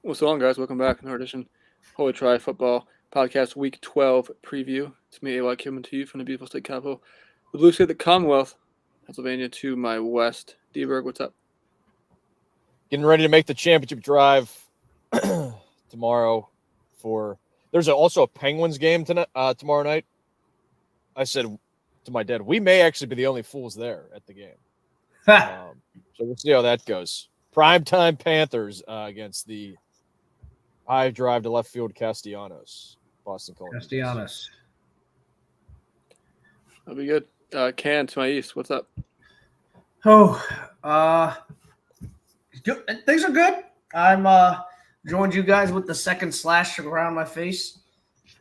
What's going on, guys? Welcome back. Another edition Holy Try Football Podcast Week 12 preview. It's me, AY, coming to you from the beautiful state capital, the blue state, the Commonwealth, Pennsylvania, to my west. D-Berg, what's up? Getting ready to make the championship drive tomorrow. There's also a Penguins game tomorrow night. I said to my dad, we may actually be the only fools there at the game. So we'll see how that goes. Primetime Panthers against the high drive to left field Castellanos, Boston College. Castellanos. That'll be good. Can, to my east, what's up? Things are good. I'm joined you guys with the second slash around my face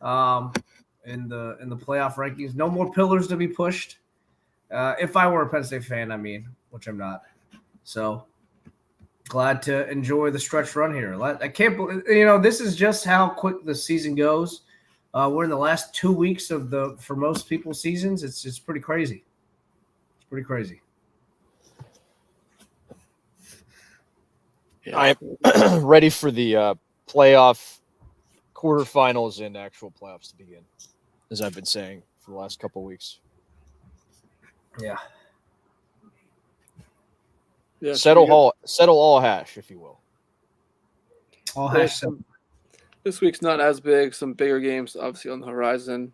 in the playoff rankings. No more pillars to be pushed. If I were a Penn State fan, which I'm not. So glad to enjoy the stretch run here. I can't believe, this is just how quick the season goes. We're in the last 2 weeks for most people's seasons. It's pretty crazy. It's pretty crazy. Yeah. I'm ready for the playoff quarterfinals and actual playoffs to begin, as I've been saying for the last couple of weeks. Yeah. Yeah, settle all hash, if you will. All hash. This week's not as big. Some bigger games, obviously, on the horizon.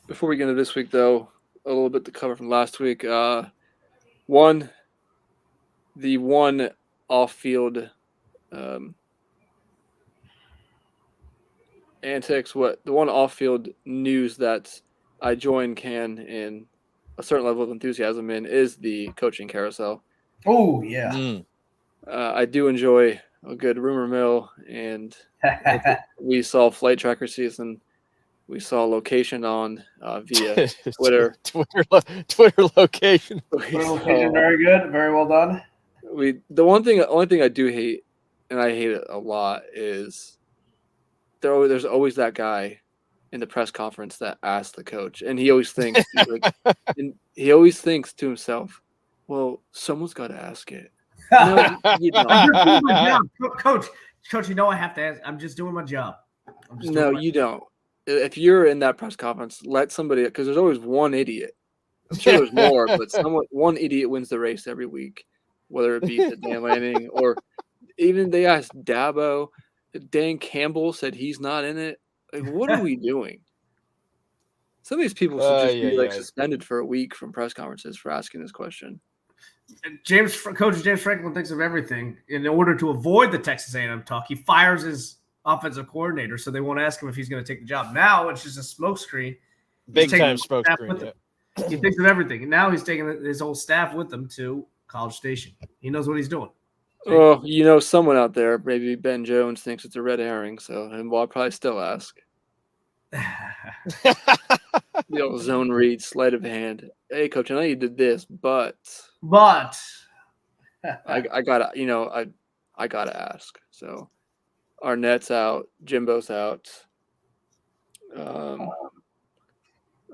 Before we get into this week, though, a little bit to cover from last week. The one off-field antics, the one off-field news that I join Can in a certain level of enthusiasm in is the coaching carousel. Oh, yeah. I do enjoy a good rumor mill, and we saw Flight Tracker season. We saw location on via Twitter. Twitter location. Twitter location, very good. Very well done. The only thing I do hate, and I hate it a lot, is there's always that guy in the press conference that asks the coach, and he always thinks to himself, "Well, someone's got to ask it." No, you don't. I'm just doing my job. Coach, I have to ask. I'm just doing my job. No, you don't. If you're in that press conference, let somebody, because there's always one idiot. I'm sure there's more, but one idiot wins the race every week, whether it be the Dan Lanning or even they asked Dabo. Dan Campbell said he's not in it. Like, what are we doing? Some of these people should just be suspended for a week from press conferences for asking this question. Coach James Franklin thinks of everything. In order to avoid the Texas A&M talk, he fires his offensive coordinator, so they won't ask him if he's going to take the job. Now it's just a smokescreen. Big time smokescreen. Yeah. He thinks of everything, and now he's taking his whole staff with him to College Station. He knows what he's doing. Well, someone out there, maybe Ben Jones, thinks it's a red herring, and I'll probably still ask. The old zone read, sleight of hand. Hey, coach, I know you did this, but I gotta ask. So Arnett's out, Jimbo's out.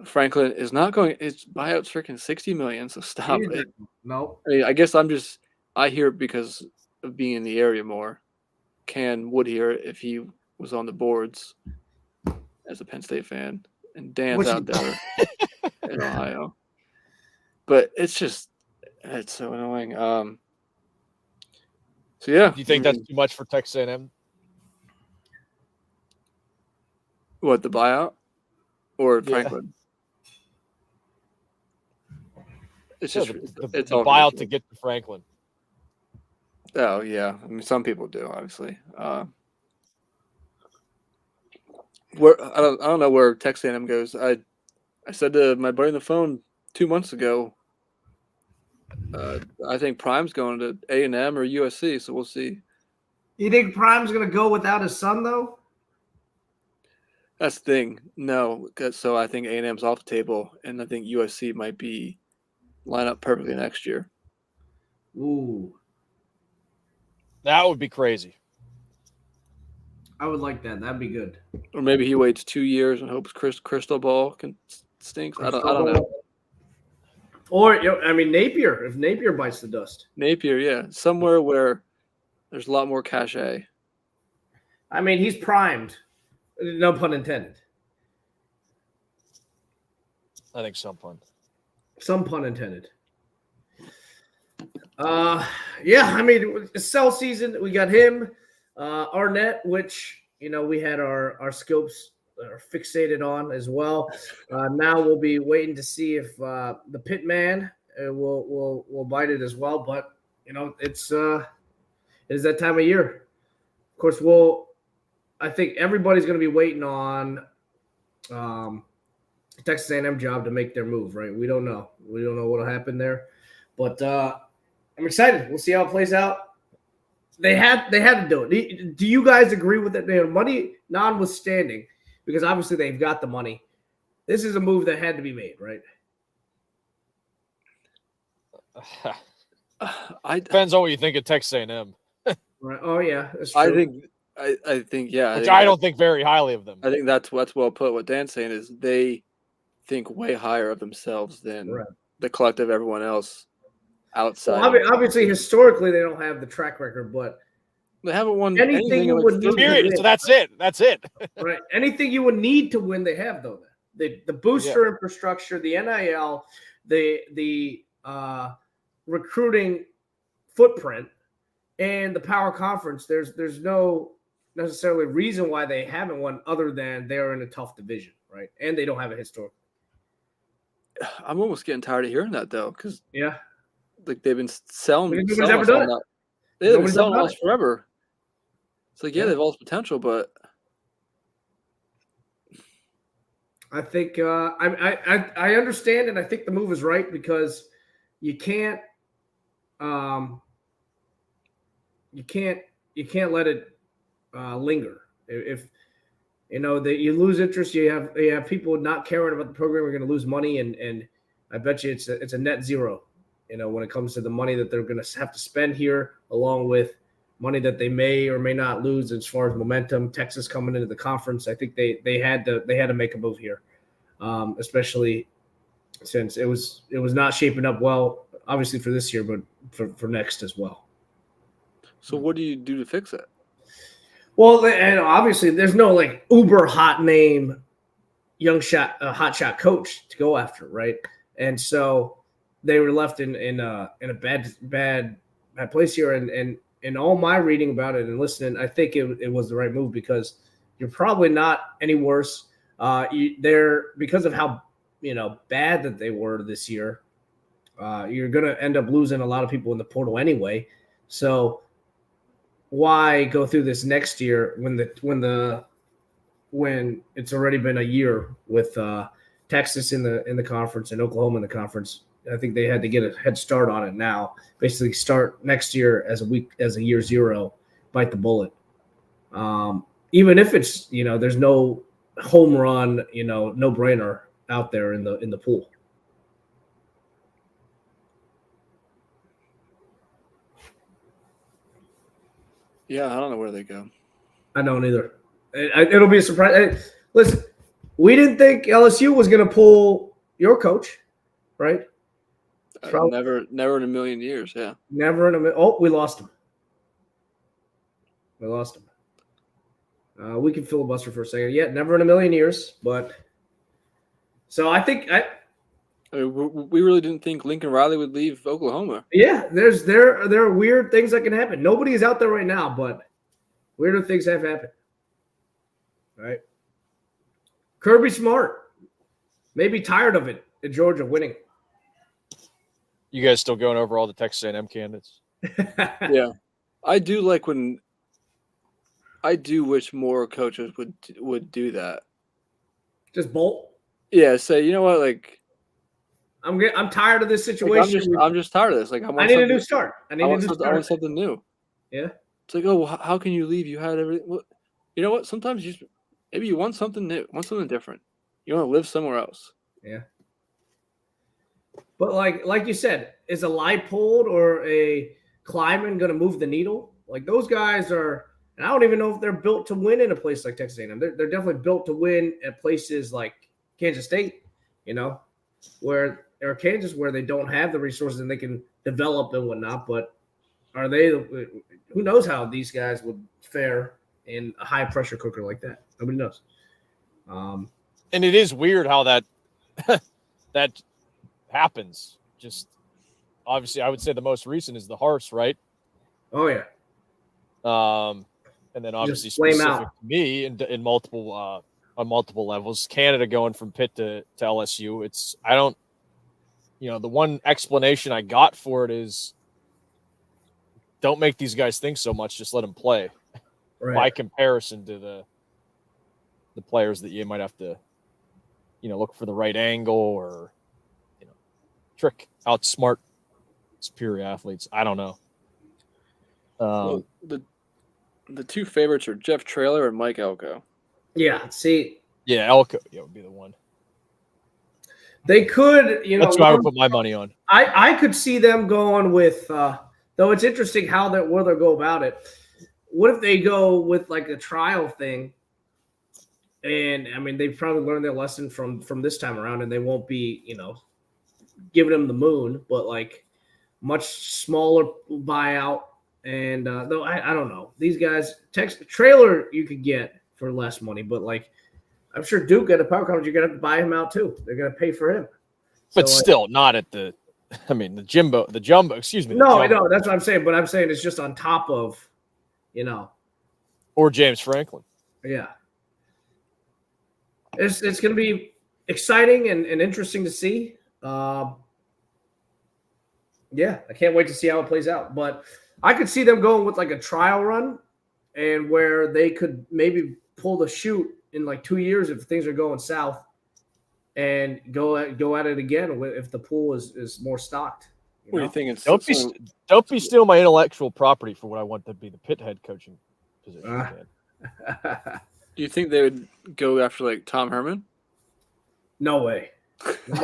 Franklin is not going. His buyout's freaking $60 million. So stop it. No, I guess I hear it because of being in the area more. Can would hear it if he was on the boards as a Penn State fan, and Dan's out there in Ohio. But it's so annoying. So yeah, Do you think that's too much for Texas A&M? What, the buyout or Franklin? It's just the buyout to get to Franklin. Oh yeah, some people do, obviously. Where I don't know where Texas A&M goes. I said to my buddy on the phone 2 months ago. I think Prime's going to A&M or USC, so we'll see. You think Prime's going to go without his son, though? That's the thing. No, so I think A&M's off the table, and I think USC might be line up perfectly next year. Ooh. That would be crazy. I would like that. That'd be good. Or maybe he waits 2 years and hopes Crystal Ball stinks. I don't know. Or Napier, if Napier bites the dust. Napier, yeah, somewhere where There's a lot more cachet. I mean, he's primed. No pun intended. I think some pun. Some pun intended. Yeah, I mean, it's sell season. We got him, Arnett, which we had our scopes are fixated on as well. Now we'll be waiting to see if the pit man will bite it as well. But it is that time of year. Of course, I think everybody's going to be waiting on Texas A&M job to make their move, right? We don't know. We don't know what'll happen there, but I'm excited. We'll see how it plays out. They had to do it. Do you guys agree with it? Money notwithstanding, because obviously they've got the money. This is a move that had to be made, right? Depends on what you think of Texas A&M. Right. Oh yeah, that's true. I think yeah. Which I don't think very highly of them. I think that's well put. What Dan's saying is they think way higher of themselves than the collective everyone else outside. Well, obviously, historically, they don't have the track record, but they haven't won anything you would need. Period. So that's it. That's it. Right. Anything you would need to win, they have though. The booster infrastructure, the NIL, the recruiting footprint, and the power conference. There's no necessarily reason why they haven't won other than they're in a tough division, right? And they don't have a historical. I'm almost getting tired of hearing that though, because like they've been selling. Nobody's ever done it. They've been selling us forever. It's like they've all this potential, but I think I understand, and I think the move is right because you can't let it linger. If that you lose interest, you have people not caring about the program. You're going to lose money, and I bet you it's a net zero. When it comes to the money that they're going to have to spend here, along with money that they may or may not lose as far as momentum. Texas coming into the conference, I think they had to make a move here, especially since it was not shaping up well, obviously for this year, but for next as well. So what do you do to fix it? Well, and obviously there's no like uber hot name, hot shot coach to go after, right? And so they were left in a bad place here. And in all my reading about it and listening, I think it was the right move because you're probably not any worse. They're because of how bad that they were this year. You're gonna end up losing a lot of people in the portal anyway. So why go through this next year when it's already been a year with Texas in the conference and Oklahoma in the conference? I think they had to get a head start on it now. Basically, start next year as a year zero, bite the bullet. Even if it's there's no home run, no brainer out there in the pool. Yeah, I don't know where they go. I don't either. It'll be a surprise. Listen, we didn't think LSU was going to pull your coach, right? Never in a million years. Yeah, never in a million. Oh, we lost him. We can filibuster for a second. Yeah, never in a million years. But so I think we really didn't think Lincoln Riley would leave Oklahoma. Yeah, there are weird things that can happen. Nobody is out there right now, but weirder things have happened. All right. Kirby Smart may be tired of it at Georgia winning. You guys still going over all the Texas A&M candidates? Yeah, I do like when. I do wish more coaches would do that. Just bolt. Yeah, say you know what, like. I'm tired of this situation. I'm just tired of this. Like I need a new start. I want something new. Yeah. It's like, oh, how can you leave? You had everything. Well, you know what? Sometimes maybe you want something new, want something different. You want to live somewhere else. Yeah. But like you said, is a Leipold or a Kleiman going to move the needle? Like those guys are, and I don't even know if they're built to win in a place like Texas A&M. They're definitely built to win at places like Kansas State, or Kansas where they don't have the resources and they can develop and whatnot. But Are they? Who knows how these guys would fare in a high pressure cooker like that? Nobody knows. And it is weird how that that happens. Just obviously, I would say the most recent is the Hearths, right? Oh yeah. And then obviously Just flame specific out. to me in multiple on multiple levels. Canada going from Pitt to LSU. It's I don't, the one explanation I got for it is don't make these guys think so much. Just let them play. Right. By comparison to the players that you might have to, look for the right angle or, trick, outsmart superior athletes. I don't know. Well, the two favorites are Jeff Traylor and Mike Elko. Yeah. See. Yeah, Elko would be the one. They could, That's who I would put my money on. I could see them going with, though it's interesting where they'll go about it. What if they go with like a trial thing? And I mean, they've probably learned their lesson from this time around, and they won't be, giving them the moon, but like much smaller buyout. And though I don't know, these guys, Trailer you could get for less money, but like I'm sure Duke at a power conference, you're gonna have to buy him out too. They're gonna pay for him, but still not at the. I mean, the jumbo. Excuse me. No, I know that's what I'm saying, but I'm saying it's just on top of, or James Franklin. Yeah. It's going to be exciting and interesting to see. Yeah, I can't wait to see how it plays out. But I could see them going with like a trial run and where they could maybe pull the chute in like 2 years if things are going south and go at it again if the pool is more stocked. What do you think? Don't be stealing my intellectual property for what I want to be the Pitt head coaching position. Do you think they would go after like Tom Herman? No way. No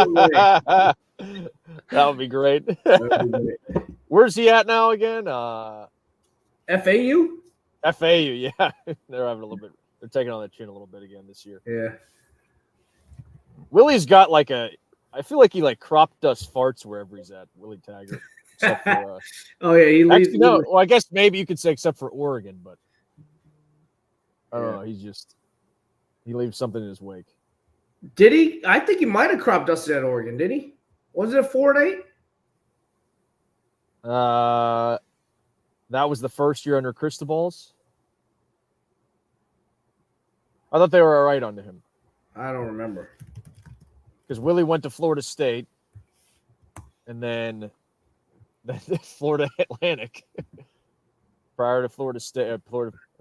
way. That would be great. Where's he at now again? FAU? FAU, yeah. They're having a little bit. They're taking on the chin a little bit again this year. Yeah. Willie's got like I feel like he like crop dust farts wherever he's at. Willie Taggart. Except for, oh yeah, he leaves. Actually, no. Well, I guess maybe you could say except for Oregon, but I don't know. He leaves something in his wake. Did he? I think he might have crop dusted at Oregon. Did he? Was it a 4-8? That was the first year under Cristobal's. I thought they were all right under him. I don't remember. Because Willie went to Florida State, and then Florida Atlantic. Prior to Florida State,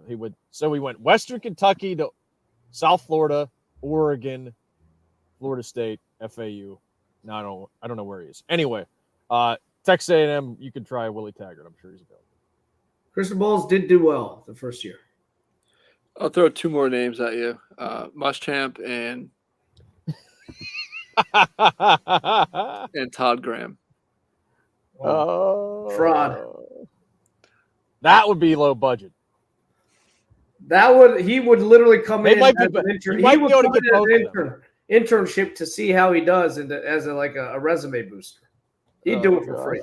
he went Western Kentucky to South Florida, Oregon, Florida State, FAU. No, I don't know where he is. Anyway, Texas A&M, you can try Willie Taggart. I'm sure he's available. Cristobal's did do well the first year. I'll throw two more names at you: Muschamp and Todd Graham. Oh, fraud! That would be low budget. He would literally come in as an intern. He might be able to get both internship to see how he does and as a resume booster. He'd do it for free.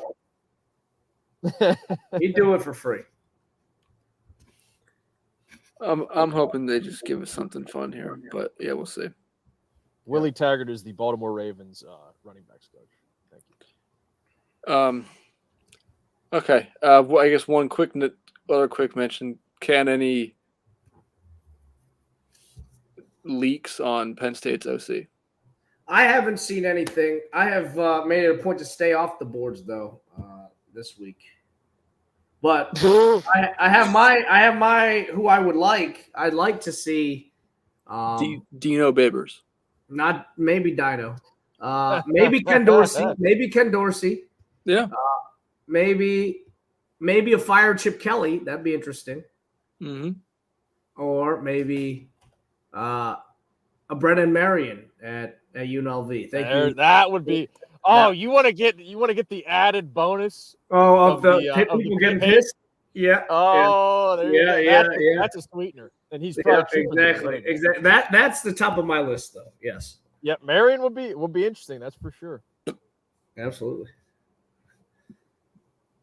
He'd do it for free. I'm hoping they just give us something fun here, but yeah, we'll see. Willie Taggart is the Baltimore Ravens running backs coach. Thank you. Okay. Well, I guess one other quick mention. Can any leaks on Penn State's OC? I haven't seen anything. I have made it a point to stay off the boards though this week. But I have my who I would like. I'd like to see Dino Babers. Not maybe Dino. Maybe Ken Dorsey. Maybe Ken Dorsey. Yeah. Maybe a Fire Chip Kelly. That'd be interesting. Mm-hmm. Or maybe a Brennan Marion at UNLV. Thank you. That would be. Oh, you want to get the added bonus? Oh, of the people getting pissed. Yeah. Oh, yeah. That's a sweetener, and he's exactly. That's the top of my list, though. Yes. Yeah, Marion will be interesting. That's for sure. Absolutely.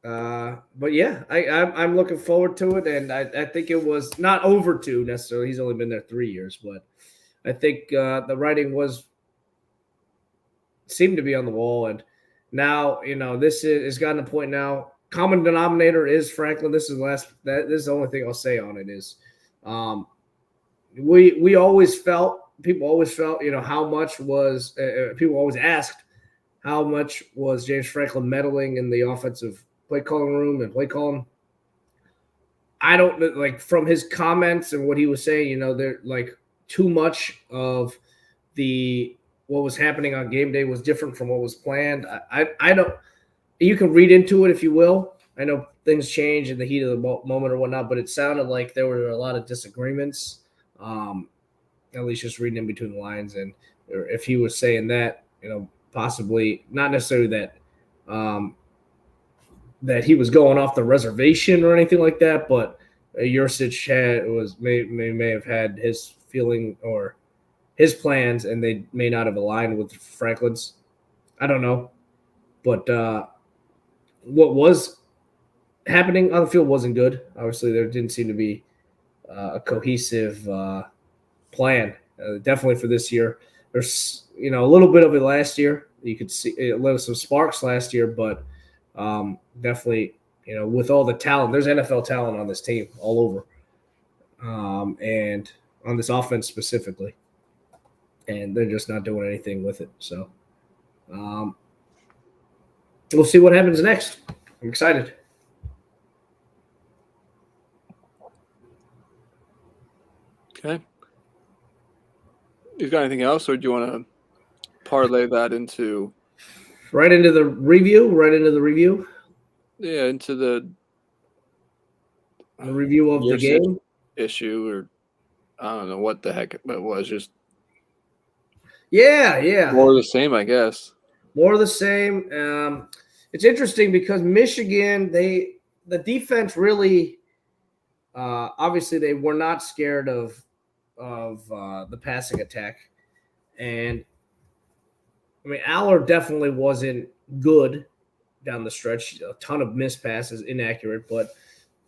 But yeah, I'm looking forward to it, and I think it was not over 2 necessarily. He's only been there 3 years, but I think the writing seemed to be on the wall, and now this has gotten a point now. Common denominator is Franklin. This is this is the only thing I'll say on it is, we always felt people always felt how much was people always asked how much was James Franklin meddling in the offensive play calling room and play calling. I don't like from his comments and what he was saying, there like too much of what was happening on game day was different from what was planned. I don't, you can read into it if you will. I know things change in the heat of the moment or whatnot, but it sounded like there were a lot of disagreements, at least just reading in between the lines. And if he was saying that, possibly not necessarily that, that he was going off the reservation or anything like that, but Yurcich may have had his feeling or his plans, and they may not have aligned with Franklin's. I don't know, but what was happening on the field wasn't good. Obviously, there didn't seem to be a cohesive plan. Definitely for this year, there's a little bit of it last year. You could see it lit some sparks last year, but definitely, with all the talent, there's NFL talent on this team all over, and on this offense specifically, and they're just not doing anything with it. So we'll see what happens next. I'm excited. Okay. You got anything else, or do you want to parlay that into right into the review? Yeah, into the review of the game issue, or I don't know what the heck it was. Just yeah, more of the same, I guess. More of the same. It's interesting because Michigan, the defense really, obviously they were not scared of the passing attack, and I mean Aller definitely wasn't good down the stretch. A ton of missed passes, inaccurate, but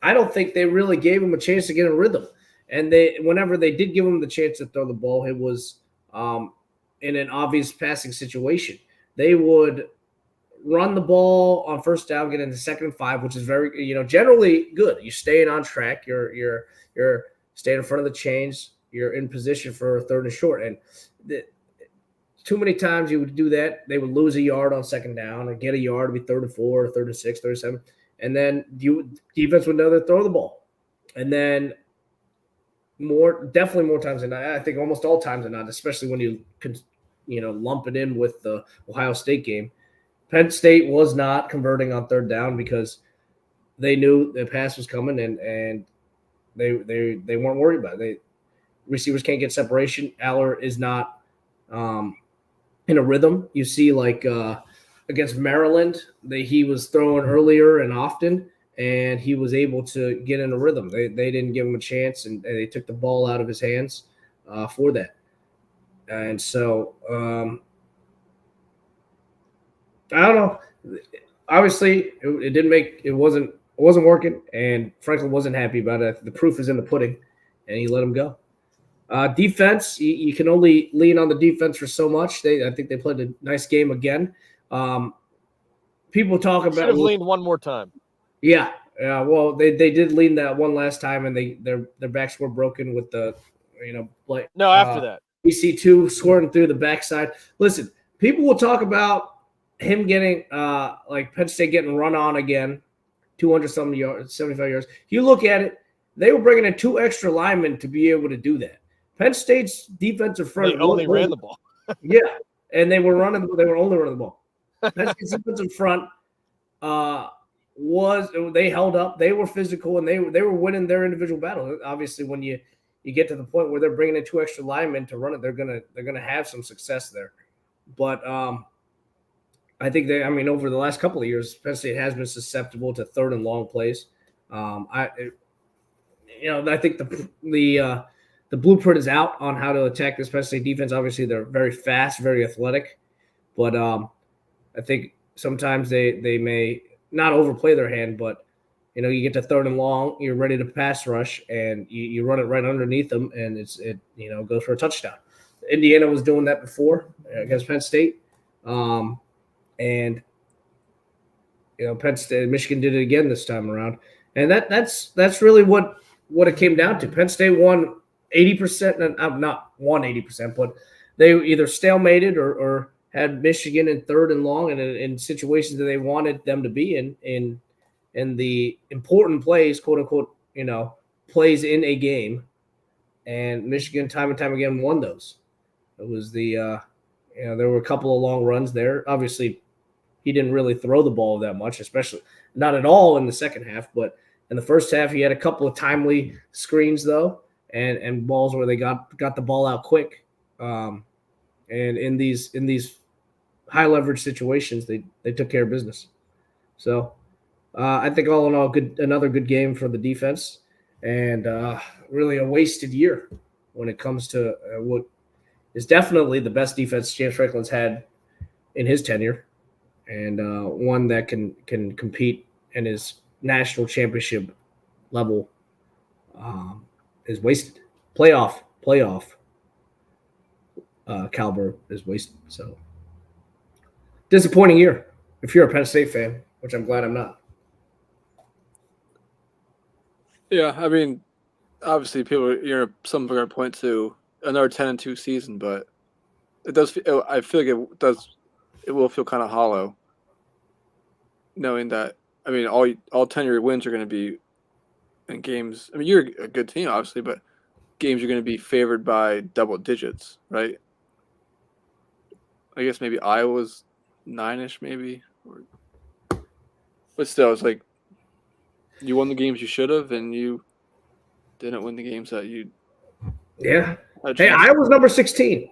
I don't think they really gave him a chance to get a rhythm. And whenever they did give him the chance to throw the ball, it was in an obvious passing situation. They would run the ball on first down, get into 2nd and 5, which is very, generally good. You're staying on track. You're staying in front of the chains. You're in position for 3rd and short. And too many times you would do that, they would lose a yard on 2nd down or get a yard, it'd be 3rd and 4, 3rd and 6, 3rd and 7. And then defense would know to throw the ball. And then definitely more times than not, I think almost all times than not, especially when you could, lump it in with the Ohio State game. Penn State was not converting on 3rd down because they knew the pass was coming and they weren't worried about it. Receivers can't get separation. Aller is not in a rhythm. You see, like against Maryland, he was throwing earlier and often, and he was able to get in a rhythm. They didn't give him a chance, and they took the ball out of his hands for that. And so I don't know. Obviously, it wasn't working, and Franklin wasn't happy about it. The proof is in the pudding, and he let him go. Defense, you can only lean on the defense for so much. I think they played a nice game again. People talk about should have leaned one more time. Yeah. Well, they did lean that one last time, and their backs were broken with the play. No, after that, EC2 scoring through the backside. Listen, people will talk about him getting like Penn State getting run on again, 200-something yards, 75 yards. You look at it, they were bringing in 2 extra linemen to be able to do that. Penn State's defensive front only ran the ball. Yeah, and they were only running the ball. Penn State's defensive front they held up. They were physical, and they were winning their individual battle. Obviously, when you get to the point where they're bringing in 2 extra linemen to run it, they're gonna have some success there. But I think over the last couple of years, Penn State has been susceptible to 3rd and long plays. I think the blueprint is out on how to attack this Penn State defense. Obviously, they're very fast, very athletic, but I think sometimes they may not overplay their hand, but you get to third and long, you're ready to pass rush, and you run it right underneath them, and it goes for a touchdown. Indiana was doing that before against Penn State, and Penn State, Michigan did it again this time around, and that's really what it came down to. Penn State won 80%, not won 80%, but they either stalemated or had Michigan in third and long, and in situations that they wanted them to be in the important plays, quote unquote, plays in a game, and Michigan time and time again won those. It was there were a couple of long runs there. Obviously, he didn't really throw the ball that much, especially not at all in the second half. But in the first half, he had a couple of timely screens though, and balls where they got the ball out quick. And in these high leverage situations, they took care of business. So I think all in all, another good game for the defense, and really a wasted year when it comes to what is definitely the best defense James Franklin's had in his tenure, and one that can compete in his national championship level is wasted. Playoff caliber is wasted. So disappointing year if you're a Penn State fan, which I'm glad I'm not. Yeah, I mean, obviously, some are going to point to another 10-2 season, but it does. I feel like it does. It will feel kind of hollow, knowing that. I mean, all 10 of your wins are going to be in games. I mean, you're a good team, obviously, but games are going to be favored by double digits, right? I guess maybe Iowa's 9-ish, maybe, but still, it's like you won the games you should have, and you didn't win the games that you. Yeah. Hey, Iowa's number 16.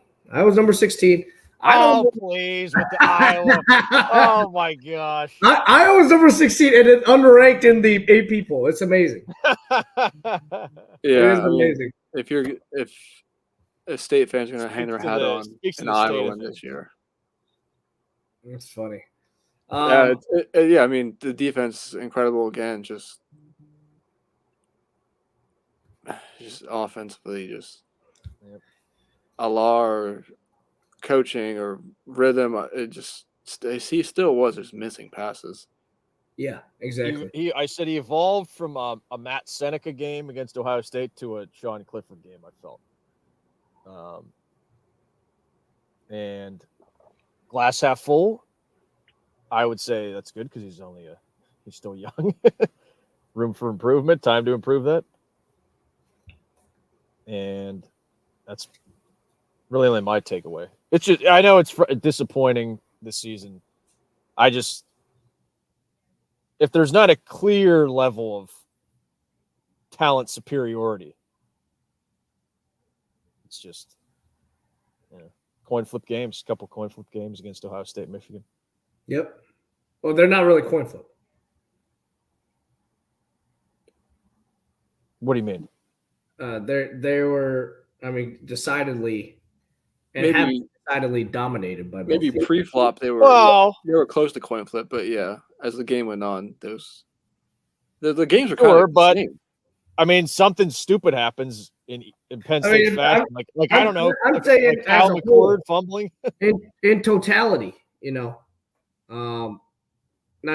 Oh, please, with the Iowa. Oh, my gosh. Iowa's number 16 and it underranked in the AP poll. It's amazing. Yeah, it is amazing. If State fans are going to hang their hat on an Iowa win this year. That's funny. I mean, the defense is incredible again. Just offensively, a lot or coaching or rhythm. He still was just missing passes. Yeah, exactly. I said he evolved from a Matt Seneca game against Ohio State to a Sean Clifford game, I felt. And glass half full, I would say that's good because he's still young. Room for improvement, time to improve that. And that's really only my takeaway. It's just, I know it's disappointing this season. If there's not a clear level of talent superiority, it's just coin flip games, couple coin flip games against Ohio State, Michigan. Yep. Well, they're not really coin flip. What do you mean? They were, decidedly, and decidedly dominated by both. Maybe pre-flop they were close to coin flip, but yeah, as the game went on, the games were kind of the same. I mean, something stupid happens in Penn State fashion. I don't know. I'm saying like Kyle McCord fumbling. in totality, not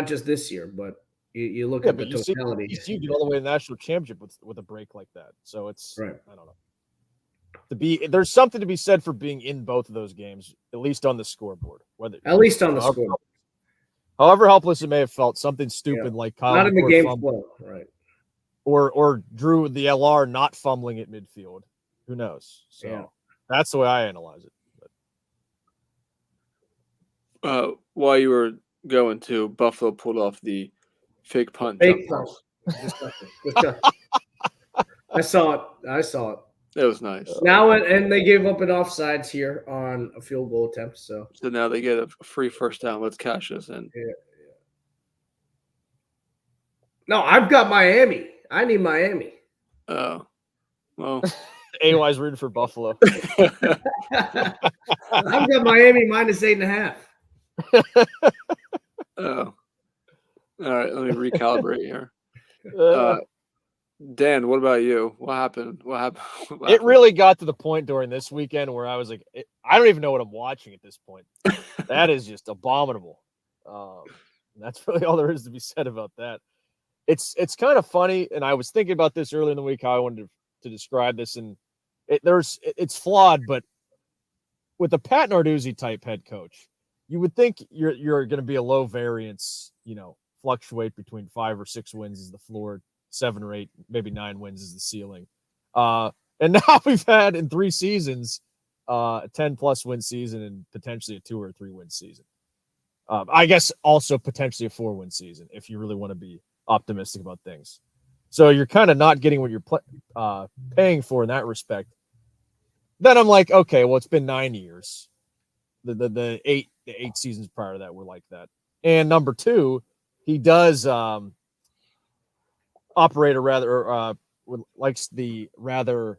just this year, but you look at the totality. You get all the way to the national championship with a break like that. So it's right. I don't know. There's something to be said for being in both of those games, at least on the scoreboard. However helpless it may have felt, something stupid like Kyle not in the McCord game fumbling, flow, right? Or Drew the LR not fumbling at midfield. Who knows? So that's the way I analyze it. But. While you were going to, Buffalo pulled off the fake punt. I saw it. It was nice. Now and they gave up an offsides here on a field goal attempt. So now they get a free first down. Let's cash this in. Yeah. No, I've got Miami. I need Miami. Oh, well. AY's rooting for Buffalo. I've got Miami -8.5. Oh. All right, let me recalibrate here. Uh, Dan, what about you? What happened? What happened? What it happened? really got to the point during this weekend where I was like, I don't even know what I'm watching at this point. That is just abominable. That's really all there is to be said about that. It's kind of funny, and I was thinking about this earlier in the week how I wanted to describe this, and it's flawed, but with a Pat Narduzzi type head coach, you would think you're going to be a low variance, fluctuate between 5 or 6 wins is the floor, 7 or 8, maybe 9 wins is the ceiling. And now we've had in 3 seasons a 10+ win season and potentially a 2 or 3 win season. I guess also potentially a 4-win season if you really want to be optimistic about things. So you're kind of not getting what you're paying for in that respect. Then I'm like, okay, well, it's been 9 years. The 8 seasons prior to that were like that. And number 2, he does operate a rather likes the rather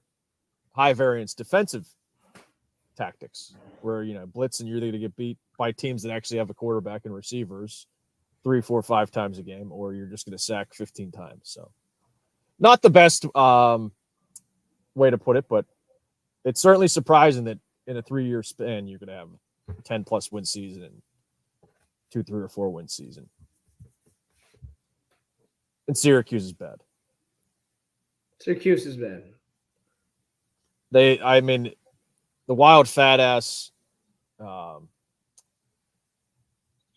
high variance defensive tactics where blitz and you're either going to get beat by teams that actually have a quarterback and receivers 3, 4, 5 times a game, or you're just going to sack 15 times. So not the best way to put it, but it's certainly surprising that in a 3-year span you're going to have 10+ win season and 2, 3, or 4 win season. And Syracuse is bad. Syracuse is bad. The wild fat ass,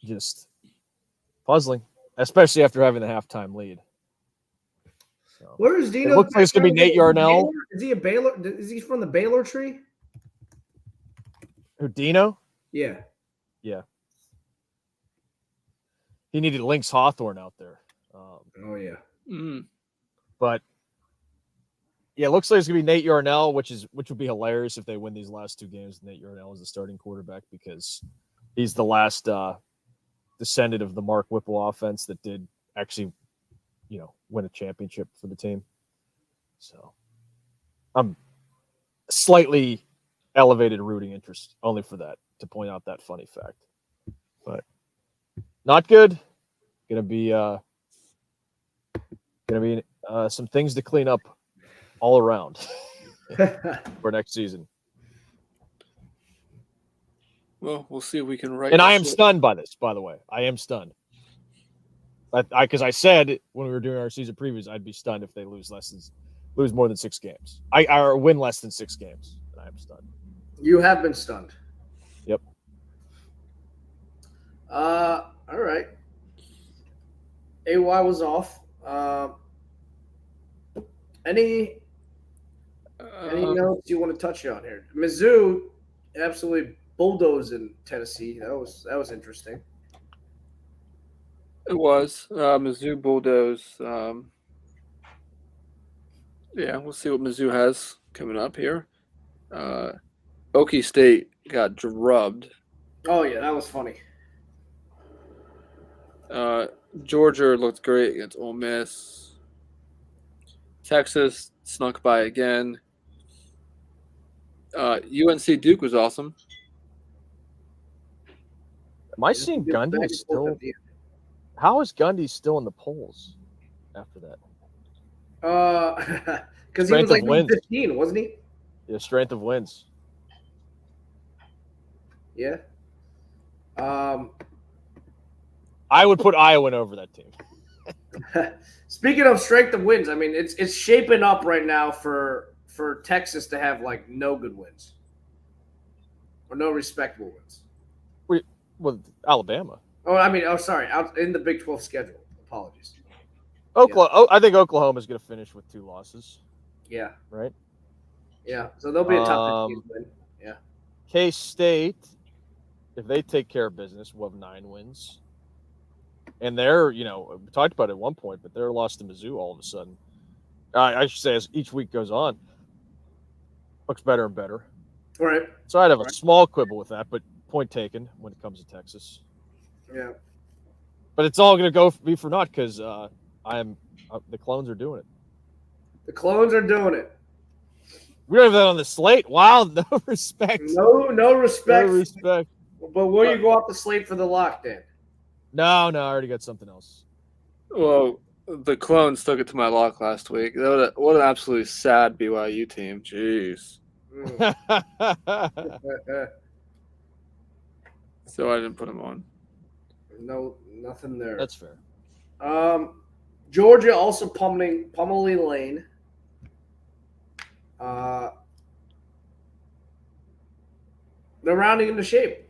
just puzzling, especially after having the halftime lead. So, Where is Dino? It looks like it's going to be Nate Yarnell. Is he a Baylor? Is he from the Baylor tree? Who, Dino? Yeah. Yeah. He needed Lynx Hawthorne out there. Oh, yeah. But yeah, it looks like it's gonna be Nate Yarnell, which would be hilarious if they win these last 2 games. Nate Yarnell is the starting quarterback because he's the last descendant of the Mark Whipple offense that did actually, win a championship for the team. So I'm slightly elevated rooting interest only for that, to point out that funny fact. But not good. Gonna be some things to clean up all around for next season. Well, we'll see if we can write. And I am stunned by this, by the way. I am stunned. Because I said when we were doing our season previews, I'd be stunned if they lose more than 6 games. Or win less than 6 games. And I am stunned. You have been stunned. Yep. All right. AY was off. Any notes you want to touch on here? Mizzou absolutely bulldozed in Tennessee. That was interesting. It was Mizzou bulldoze. Yeah, we'll see what Mizzou has coming up here. Okie State got drubbed. Oh yeah, that was funny. Georgia looked great against Ole Miss. Texas snuck by again. UNC Duke was awesome. Am I seeing Gundy still? How is Gundy still in the polls after that? Because he was like 15, wasn't he? Yeah, strength of wins. Yeah. I would put Iowa over that team. Speaking of strength of wins, I mean it's shaping up right now for Texas to have like no good wins or no respectable wins. With Alabama. Sorry, out in the Big 12 schedule. Apologies. Oklahoma. I think Oklahoma is going to finish with 2 losses. Yeah. Right. Yeah. So they'll be a top 15 win. Yeah. K-State, if they take care of business, will have 9 wins. And they're, we talked about it at one point, but they're lost to Mizzou all of a sudden. I should say as each week goes on, looks better and better. All right. So I'd have a small quibble with that, but point taken when it comes to Texas. Yeah. But it's all going to be for naught because the clones are doing it. The clones are doing it. We don't have that on the slate. Wow, no respect. No respect. No respect. But will you go off the slate for the lock, Dan? No, I already got something else. Well, the clones took it to my lock last week. What an absolutely sad BYU team. Jeez. So I didn't put them on. No, nothing there. That's fair. Georgia also pummeling Lane. They're rounding into shape.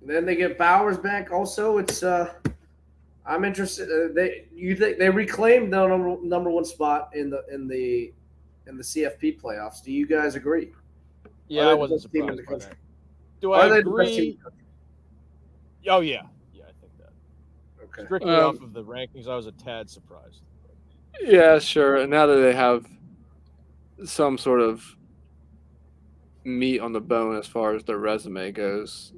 Then they get Bowers back. Also, it's I'm interested. You think they reclaimed the number one spot in the CFP playoffs? Do you guys agree? Yeah, I wasn't surprised by that. Do Are I they the best team in agree? the country? Oh yeah, I think that. Okay. Strictly off of the rankings, I was a tad surprised. Yeah, sure. And now that they have some sort of meat on the bone as far as their resume goes,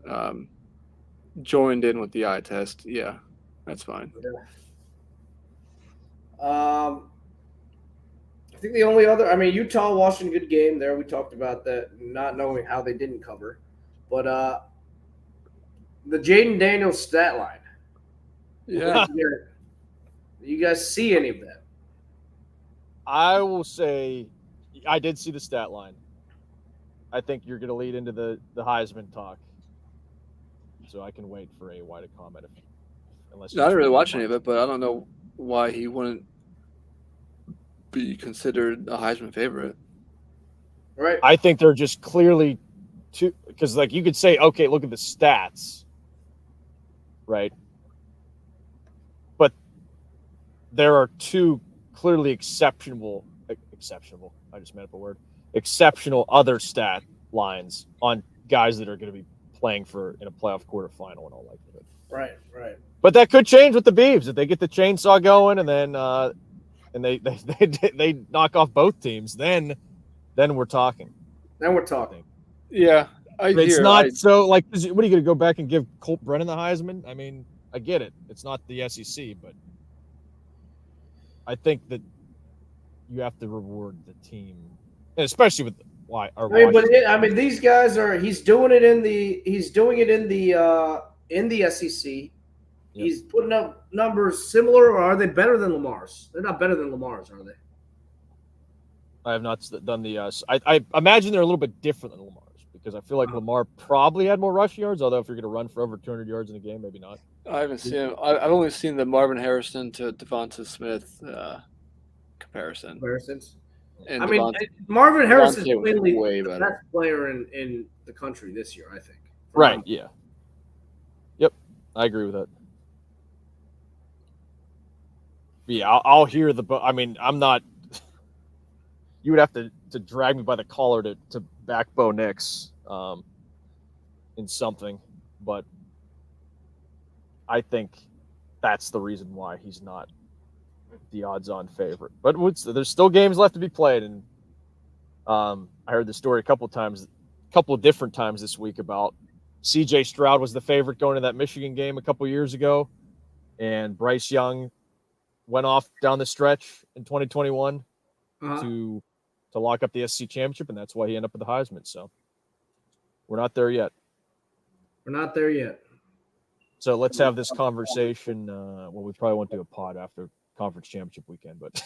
joined in with the eye test, yeah, that's fine. I think the only other, Utah, Washington, good game there. We talked about that, not knowing how they didn't cover, but the Jaden Daniels stat line. Yeah. Do you guys see any of that? I will say, I did see the stat line. I think you're going to lead into the Heisman talk, so I can wait for AY to comment. Unless I didn't really watch any of it, but I don't know why he wouldn't be considered a Heisman favorite. Right. I think they're just clearly too, because like you could say, okay, look at the stats, right? But there are two clearly exceptional. I just made up a word. Exceptional other stat lines on guys that are going to be playing in a playoff quarterfinal and all likelihood. Right. But that could change with the Beavs if they get the chainsaw going and then and they knock off both teams. Then we're talking. Yeah, It's not so like. What are you going to go back and give Colt Brennan the Heisman? I mean, I get it. It's not the SEC, but I think that you have to reward the team, and especially with these guys are. He's doing it in the SEC. Yep. He's putting up numbers similar, or are they better than Lamar's? They're not better than Lamar's, are they? I have not done the. I imagine they're a little bit different than Lamar's because I feel like Lamar probably had more rush yards. Although if you're going to run for over 200 yards in a game, maybe not. I haven't seen him. I've only seen the Marvin Harrison to Devonta Smith comparisons. And Marvin Harrison is mainly way the better. best player in the country this year, I think. Right. Yeah. Yep. I agree with that. Yeah, I'll hear the. I mean, I'm not. You would have to drag me by the collar to back Bo Nix in something, but I think that's the reason why he's not the odds-on favorite. But there's still games left to be played, and I heard the story a couple of different times this week about C.J. Stroud was the favorite going to that Michigan game a couple years ago, and Bryce Young went off down the stretch in 2021 to lock up the SEC championship, and that's why he ended up with the Heisman. So we're not there yet. So let's have this conversation. We probably won't do a pod after conference championship weekend, but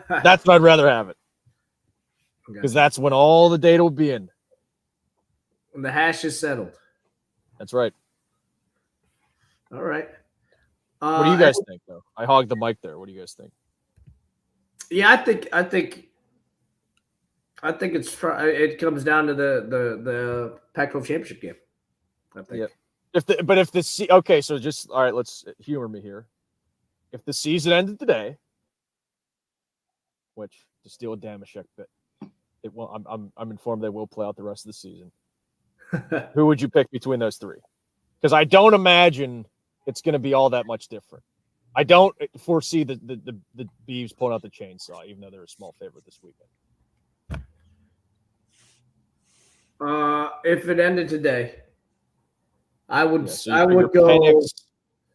that's what I'd rather have it because that's when all the data will be in. When the hash is settled. That's right. All right. What do you guys think, though? I hogged the mic there. What do you guys think? Yeah, I think it comes down to the Pac-12 championship game. I think. Yeah. Okay, so just all right. Let's humor me here. If the season ended today, which to steal a Damashek bit, it will. I'm informed they will play out the rest of the season. Who would you pick between those three? Because I don't imagine it's going to be all that much different. I don't foresee the Beavs pulling out the chainsaw, even though they're a small favorite this weekend. If it ended today, I would go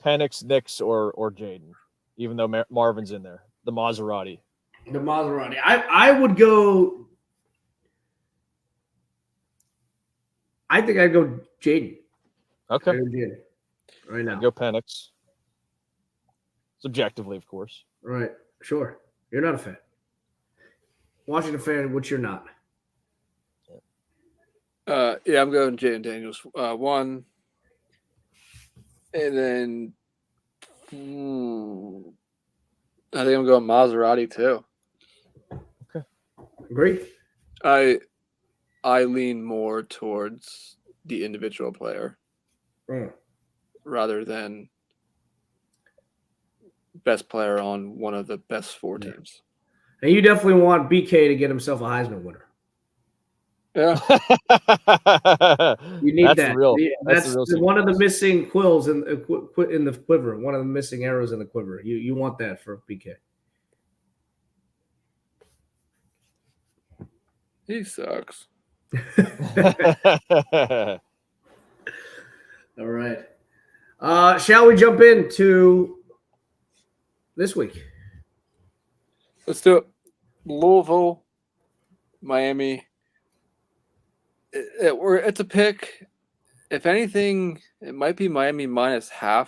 Penix, Nix, or Jaden, even though Marvin's in there. The Maserati. I would go. I think I'd go Jaden. Okay. Right now. I'd go Penix. Subjectively, of course. Right. Sure. You're not a fan. Washington fan, which you're not. Yeah, I'm going Jaden Daniels 1, and then I think I'm going Maserati 2. Agree? I lean more towards the individual player rather than best player on one of the best 4 teams. And you definitely want BK to get himself a Heisman winner. Yeah, You need That's that. the real. That's the real one of the secret. missing quills in the quiver. One of the missing arrows in the quiver. You want that for BK. he sucks. All right. Shall we jump into this week? Let's do it. Louisville, Miami. It's a pick. If anything, it might be Miami -0.5.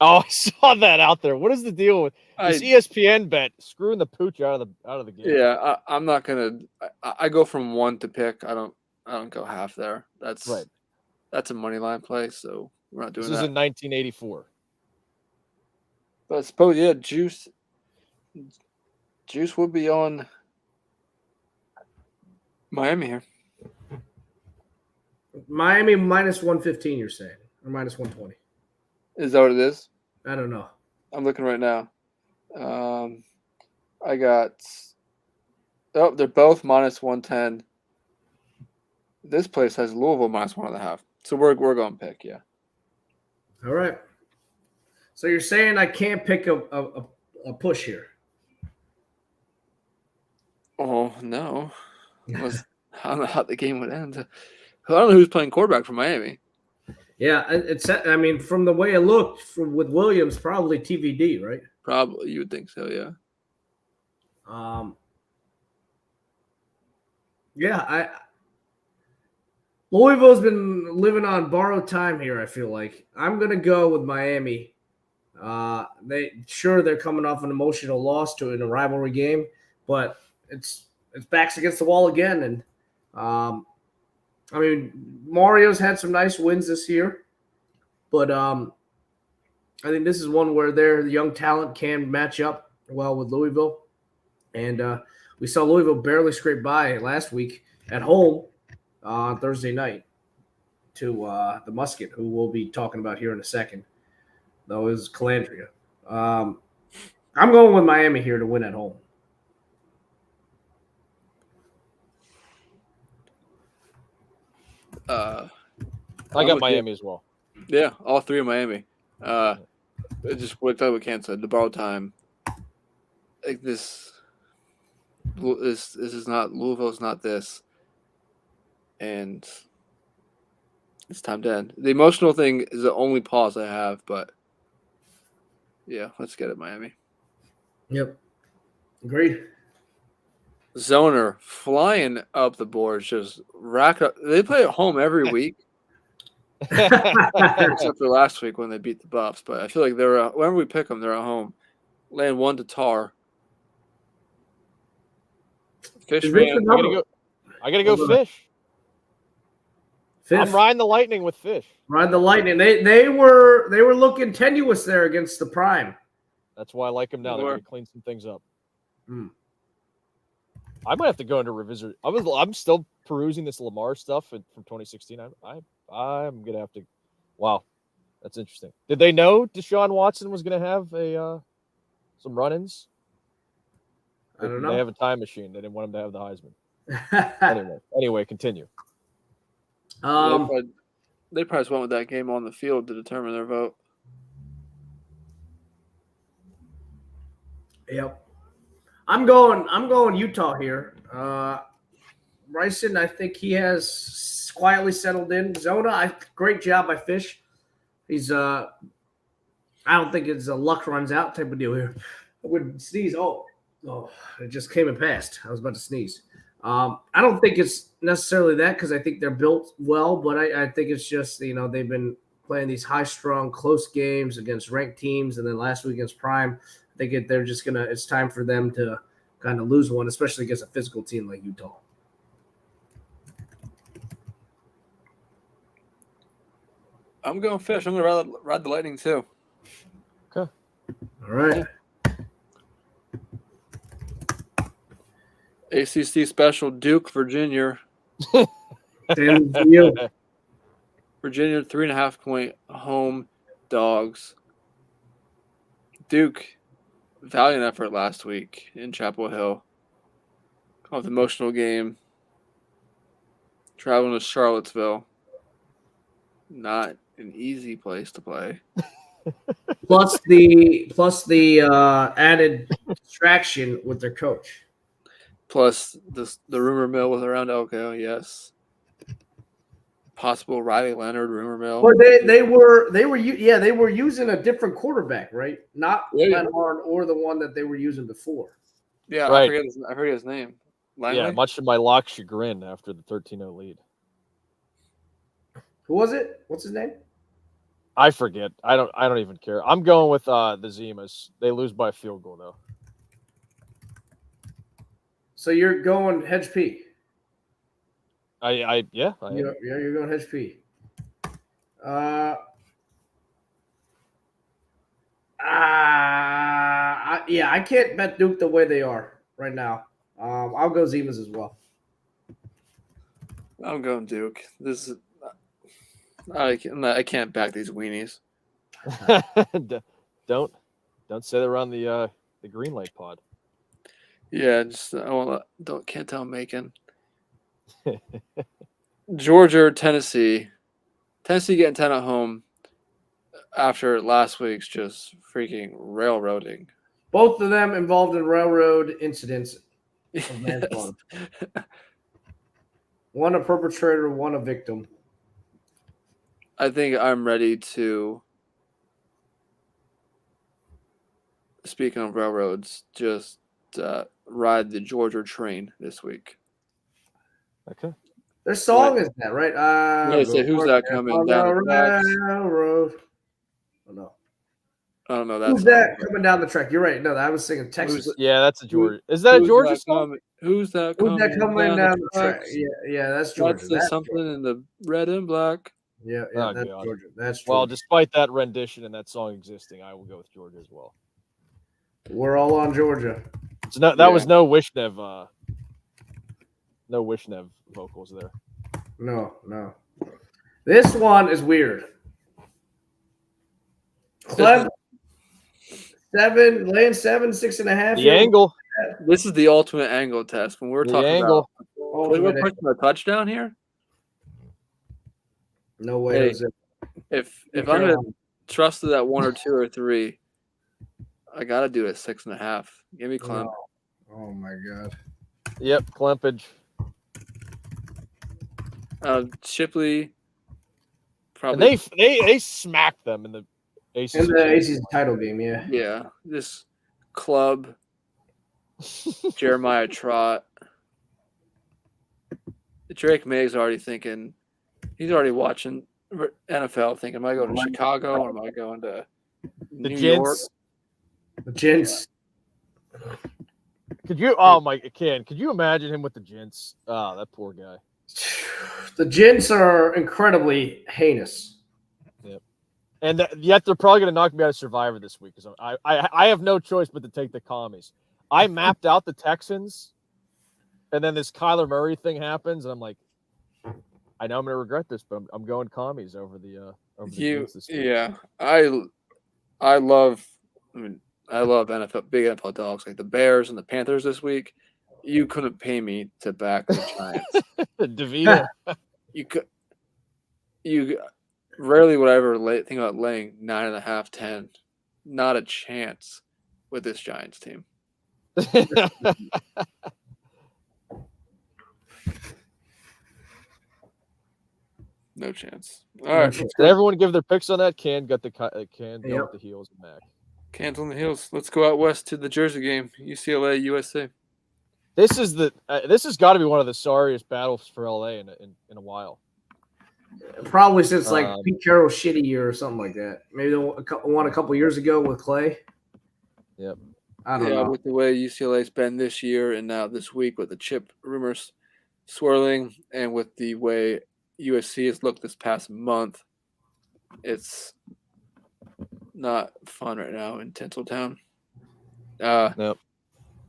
Oh, I saw that out there. What is the deal with this I- ESPN bet screwing the pooch out of the game? Yeah, I'm not gonna. I go from 1 to pick. I don't go half there. That's Right. That's a money line play, so we're not doing This is that. in 1984. But I suppose Juice would be on Miami here. Miami -115, you're saying, or -120? Is that what it is? I don't know. I'm looking right now. I got. Oh, they're both -110. This place has Louisville -1.5. So we're going pick, yeah. All right. So you're saying I can't pick a push here? Oh no, I don't know how the game would end. I don't know who's playing quarterback for Miami. Yeah, it's. I mean, from the way it looked with Williams, probably TVD, right? Probably, you would think so, yeah. Yeah, Louisville's been living on borrowed time here. I feel like I'm gonna go with Miami. They're coming off an emotional loss in a rivalry game, but it's backs against the wall again. And I mean, Mario's had some nice wins this year, but I think this is one where their young talent can match up well with Louisville. And we saw Louisville barely scrape by last week at home on Thursday night to the Musket, who we'll be talking about here in a second, though, is Calandria. I'm going with Miami here to win at home. I I'm got with Miami as well. Yeah, all 3 of Miami. Just what Ken said, the borrowed time. Like this is not Louisville's not this, and it's time to end. The emotional thing is the only pause I have, but yeah, let's get it, Miami. Yep. Agreed. Zoner flying up the boards, just rack up. They play at home every week, except for last week when they beat the Buffs. But I feel like they're whenever we pick them, they're at home. Land 1 to Tar. Fish Is this fan. the number? I gotta go fish. Fifth. I'm riding the Lightning with fish. Ride the Lightning. They were looking tenuous there against the Prime. That's why I like them now. They're Sure. gonna clean some things up. Hmm. I might have to go into revisit. I'm still perusing this Lamar stuff from 2016. I'm gonna have to. Wow, that's interesting. Did they know Deshaun Watson was gonna have some run-ins? I don't Or did know. They have a time machine. They didn't want him to have the Heisman. Anyway, continue. They probably just went with that game on the field to determine their vote. Yep. I'm going Utah here. Bryson, I think he has quietly settled in. Zona, great job by Fish. He's I don't think it's a luck runs out type of deal here. I would sneeze. Oh, it just came and passed. I was about to sneeze. I don't think it's necessarily that because I think they're built well, but I think it's just they've been playing these high-strung, close games against ranked teams, and then last week against Prime. I think they're just gonna. It's time for them to kind of lose one, especially against a physical team like Utah. I'm going Fish. I'm going to ride the Lightning too. All right. ACC special, Duke, Virginia. Same for you. Virginia 3.5-point home dogs. Duke, valiant effort last week in Chapel Hill. Kind of emotional game. Traveling to Charlottesville. Not an easy place to play. Plus the added distraction with their coach. Plus the rumor mill was around Elko, yes. Possible Riley Leonard rumor mill. But they were using a different quarterback, right? Not Lenhart or the one that they were using before. Yeah, Right. I forget his name. Langley? Yeah, much to my lock chagrin after the 13-0 lead. Who was it? What's his name? I forget. I don't even care. I'm going with the Zimas. They lose by a field goal though. So you're going Hedge P. I am. You're going Hedge P. I can't bet Duke the way they are right now. I'll go Zimas as well. I'm going Duke. This is I can't back these weenies. Don't say that around the Green Lake pod. Yeah, can't tell Macon. Georgia or Tennessee. Tennessee getting 10 at home after last week's just freaking railroading. Both of them involved in railroad incidents. Of manslaughter. One a perpetrator, one a victim. I think I'm ready to, speaking of railroads, just ride the Georgia train this week. Okay. Their song is that, right? I say, who's that coming down the tracks? Railroad. Oh, no. I don't know that. Who's song. that coming down the track? You're right. No, I was singing Texas. Yeah, that's a Georgia. Is that a Georgia song? Who's that Who's coming, that coming down the track? tracks? Yeah, that's Georgia. That's something Georgia. in the red and black. Yeah, Oh, that's God. Georgia. That's Georgia. Well, despite that rendition and that song existing, I will go with Georgia as well. We're all on Georgia. So that was no Wishnev vocals there. No. This one is weird. Clem, laying 7, 6.5. The angle. This is the ultimate angle test. When we're The talking angle. about, we're pushing a touchdown here. No way. Hey, Jose. If I'm gonna trust to that 1 or 2 or 3, I gotta do it 6.5. Give me Clem. Oh my God. Yep, Clempage. Shipley. Probably. And they smacked them in the ACC. In the ACC title game, yeah. Yeah, this club. Jeremiah Trott. Drake May's already thinking. He's already watching NFL, thinking, am I going to Chicago or am I going to The New York? Gents. The Gents. Could you imagine him with the Gents? Oh, that poor guy. The Gents are incredibly heinous. Yep. And yet they're probably going to knock me out of Survivor this week because I have no choice but to take the commies. I mapped out the Texans, and then this Kyler Murray thing happens, and I'm like, I know I'm going to regret this, but I'm going commies over the Gents this week. Yeah, I love NFL, big NFL dogs like the Bears and the Panthers this week. You couldn't pay me to back the Giants. DeVito. You rarely would I ever think about laying 9.5, 10. Not a chance with this Giants team. No chance. All right, Did everyone give their picks on that? Can go with the heels and Mac. Cans on the heels. Let's go out west to the Jersey game. UCLA, USA. This has got to be one of the sorriest battles for LA in a while. Probably since like Um, Pete Carroll's shitty year or something like that. Maybe they won a couple years ago with Clay. Yep. I don't Yeah, know. with the way UCLA's been this year and now this week with the chip rumors swirling and with the way USC has looked this past month, it's not fun right now in Tinseltown. Nope.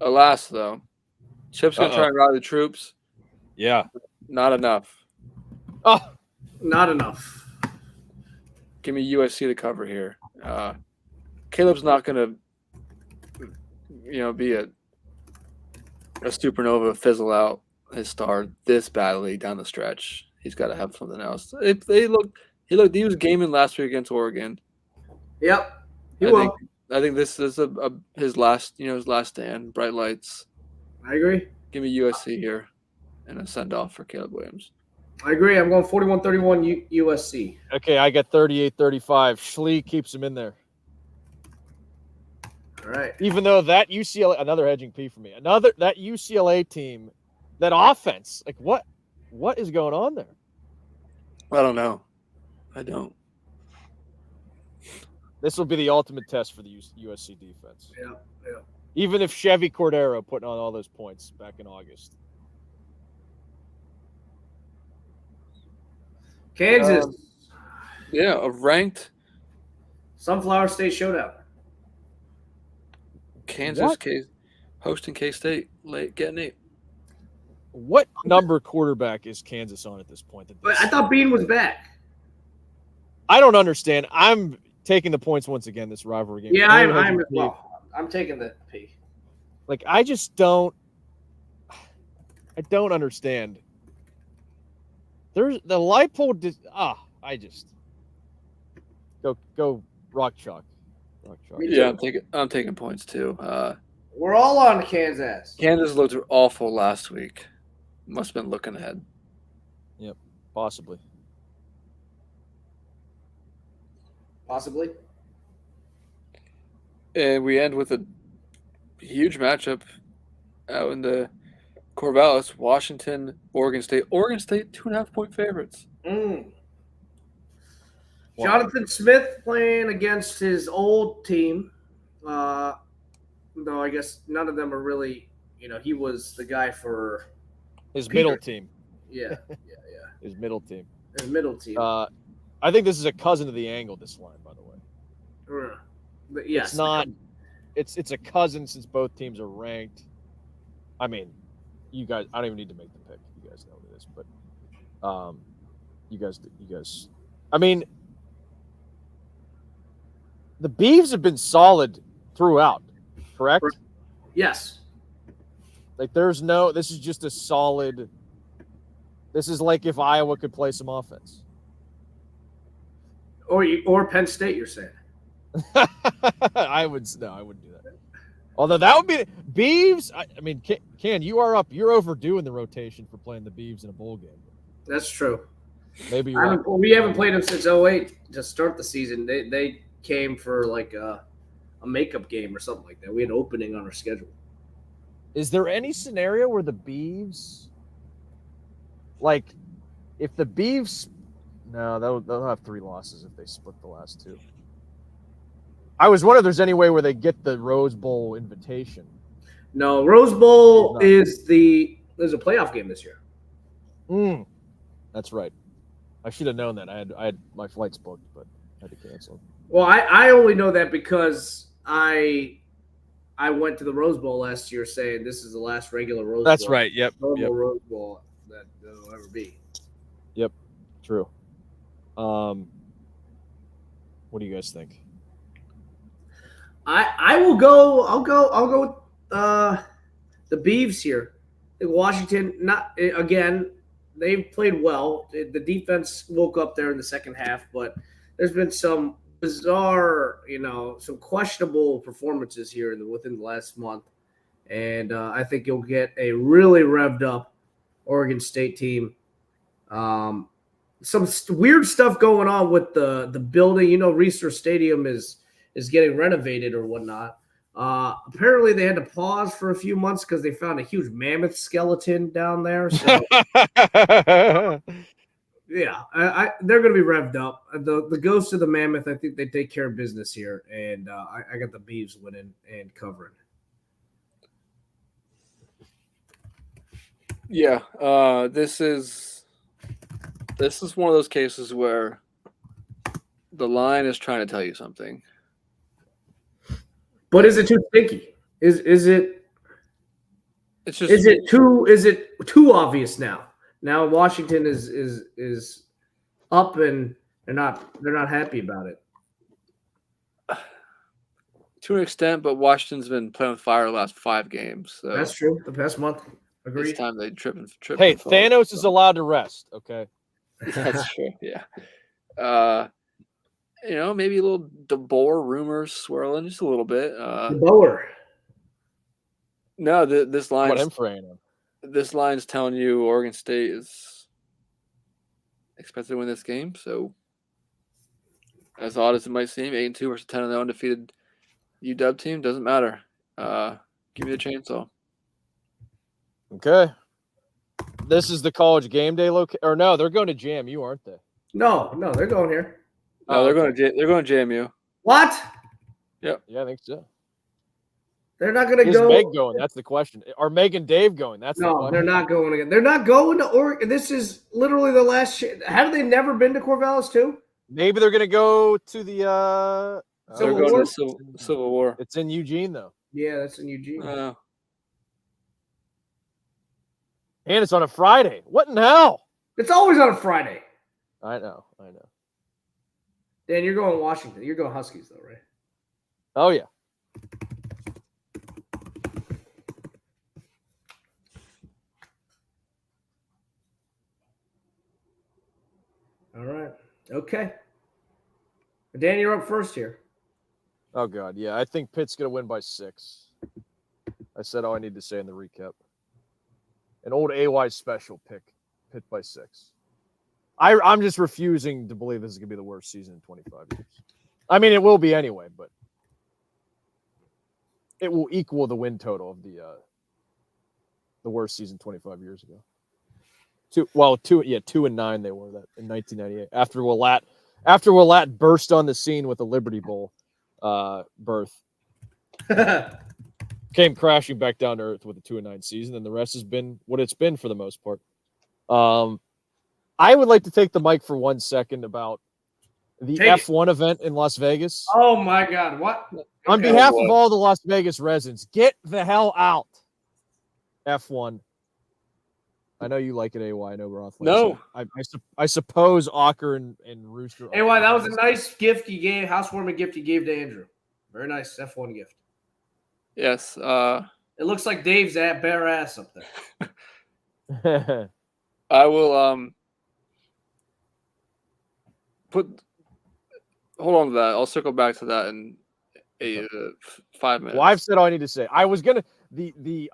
Alas, though, Chip's going to try Uh-oh. and rally the troops. Yeah. Not enough. Oh, Not enough. Give me USC to cover here. Caleb's not going to, be a supernova fizzle out his star this badly down the stretch. He's got to have something else. He was gaming last week against Oregon. Yep. He will. I think this is his last stand. Bright lights. I agree. Give me USC here, and a send off for Caleb Williams. I agree. I'm going 41-31 USC. okay. I got 38-35. Schlee keeps him in there. All right. Even though that UCLA, another hedging P for me. That UCLA team, that offense, like what is going on there? I don't know. I don't. This will be the ultimate test for the USC defense. Yeah. Even if Chevy Cordero putting on all those points back in August. Kansas. Yeah, a ranked Sunflower State Showdown. Kansas What? hosting K-State late getting 8. What number quarterback is Kansas on at this point? But I thought Bean was back. I don't understand. I'm taking the points once again. This rivalry game. Yeah, Another I'm hedging as P. well. I'm taking the P. Like I just don't. I don't understand. There's the light pole. I just go rock chalk. Rock chalk. Me Yeah, too. I'm taking points too. We're all on Kansas. Kansas looked awful last week. Must have been looking ahead. Possibly. Possibly. And we end with a huge matchup out in the Corvallis, Washington, Oregon State. Oregon State 2.5-point favorites. Mm. Wow. Jonathan Smith playing against his old team. Though I guess none of them are really, he was the guy for His Peter. middle team. Yeah. His middle team. His middle team. I think this is a cousin of the angle. This line, by the way. But yes, It's not. It's a cousin since both teams are ranked. I mean, you guys. I don't even need to make the pick. You guys know what it is, but you guys. I mean, the Beavs have been solid throughout. Correct. Yes. Like there's no. This is just a solid. This is like if Iowa could play some offense. Or Penn State, you're saying? I wouldn't do that. Although that would be Beavs. I mean, Ken, you are up. You're overdue in the rotation for playing the Beavs in a bowl game. That's true. Maybe you're up. We haven't played them since 2008 to start the season. They came for like a makeup game or something like that. We had an opening on our schedule. Is there any scenario where the Beavs, like, if the Beavs, no, they'll have 3 losses if they split the last 2. I was wondering if there's any way where they get the Rose Bowl invitation. No, Rose Bowl there's a playoff game this year. That's right. I should have known that. I had my flights booked, but I had to cancel. Well, I only know that because I went to the Rose Bowl last year saying this is the last regular Rose Bowl. That's right. Yep. Normal Rose Bowl that there'll ever be. Yep. True. What do you guys think? I will go. I'll go with the Beavs here. Washington, again, they've played well. The defense woke up there in the second half, but there's been some bizarre, some questionable performances here within the last month. And I think you'll get a really revved up Oregon State team. Some weird stuff going on with the building. Reser Stadium is getting renovated or whatnot. Apparently they had to pause for a few months because they found a huge mammoth skeleton down there. So Yeah, they're going to be revved up. The ghost of the Mammoth, I think they take care of business here, and I got the Beavs winning and covering. Yeah, this is one of those cases where the line is trying to tell you something. But is it too stinky? Is it? It's just Is it too obvious now? Now Washington is up and they're not happy about it. to an extent, but Washington's been playing with fire the last 5 games. So That's true. The past month, agreed. it's time they trip. Hey, and fall. Thanos is allowed to rest. Okay. That's true. Yeah. Maybe a little DeBoer rumors swirling just a little bit. The Bower. No, this What line. him for A&M? This line's telling you Oregon State is expected to win this game. So, as odd as it might seem, 8-2 versus 10-0 undefeated UW team doesn't matter. Give me the chainsaw. Okay. This is the college game day location. Or no, they're going to JMU, aren't they? No, they're going here. No, they're going to JMU. What? Yeah, I think so. They're not going to Is go. Meg going? That's the question. Are Meg and Dave going? That's the No, question. they're not going again. They're not going to Oregon. This is literally the last. Have they never been to Corvallis too? Maybe they're going to go to the. They're Civil going War? to Civil War. It's in Eugene though, Yeah, that's in Eugene. Oh. and it's on a Friday. What in the hell? It's always on a Friday. I know. Dan, you're going Washington. You're going Huskies though, right? Oh yeah. All right. Okay. Dan, you're up first here. Oh god, yeah. I think Pitt's going to win by 6. I said all I need to say in the recap. An old AY special pick, Pitt by 6. I'm just refusing to believe this is going to be the worst season in 25 years. I mean, it will be anyway, but it will equal the win total of the worst season 25 years ago. 2-9 they were that in 1998 after Willett burst on the scene with the Liberty Bowl berth. Came crashing back down to earth with a 2-9 season, and the rest has been what it's been for the most part. I would like to take the mic for 1 second about the F1 event in Las Vegas. Oh my God! What? On behalf of all the Las Vegas residents, get the hell out. F1. I know you like it, AY. I know Roth. No. I suppose Ocker and Rooster. Hey, that was a nice gift you gave, housewarming gift you gave to Andrew. Very nice F1 gift. Yes. It looks like Dave's bare ass up there. I will hold on to that. I'll circle back to that in 5 minutes. Well, I've said all I need to say. I was gonna the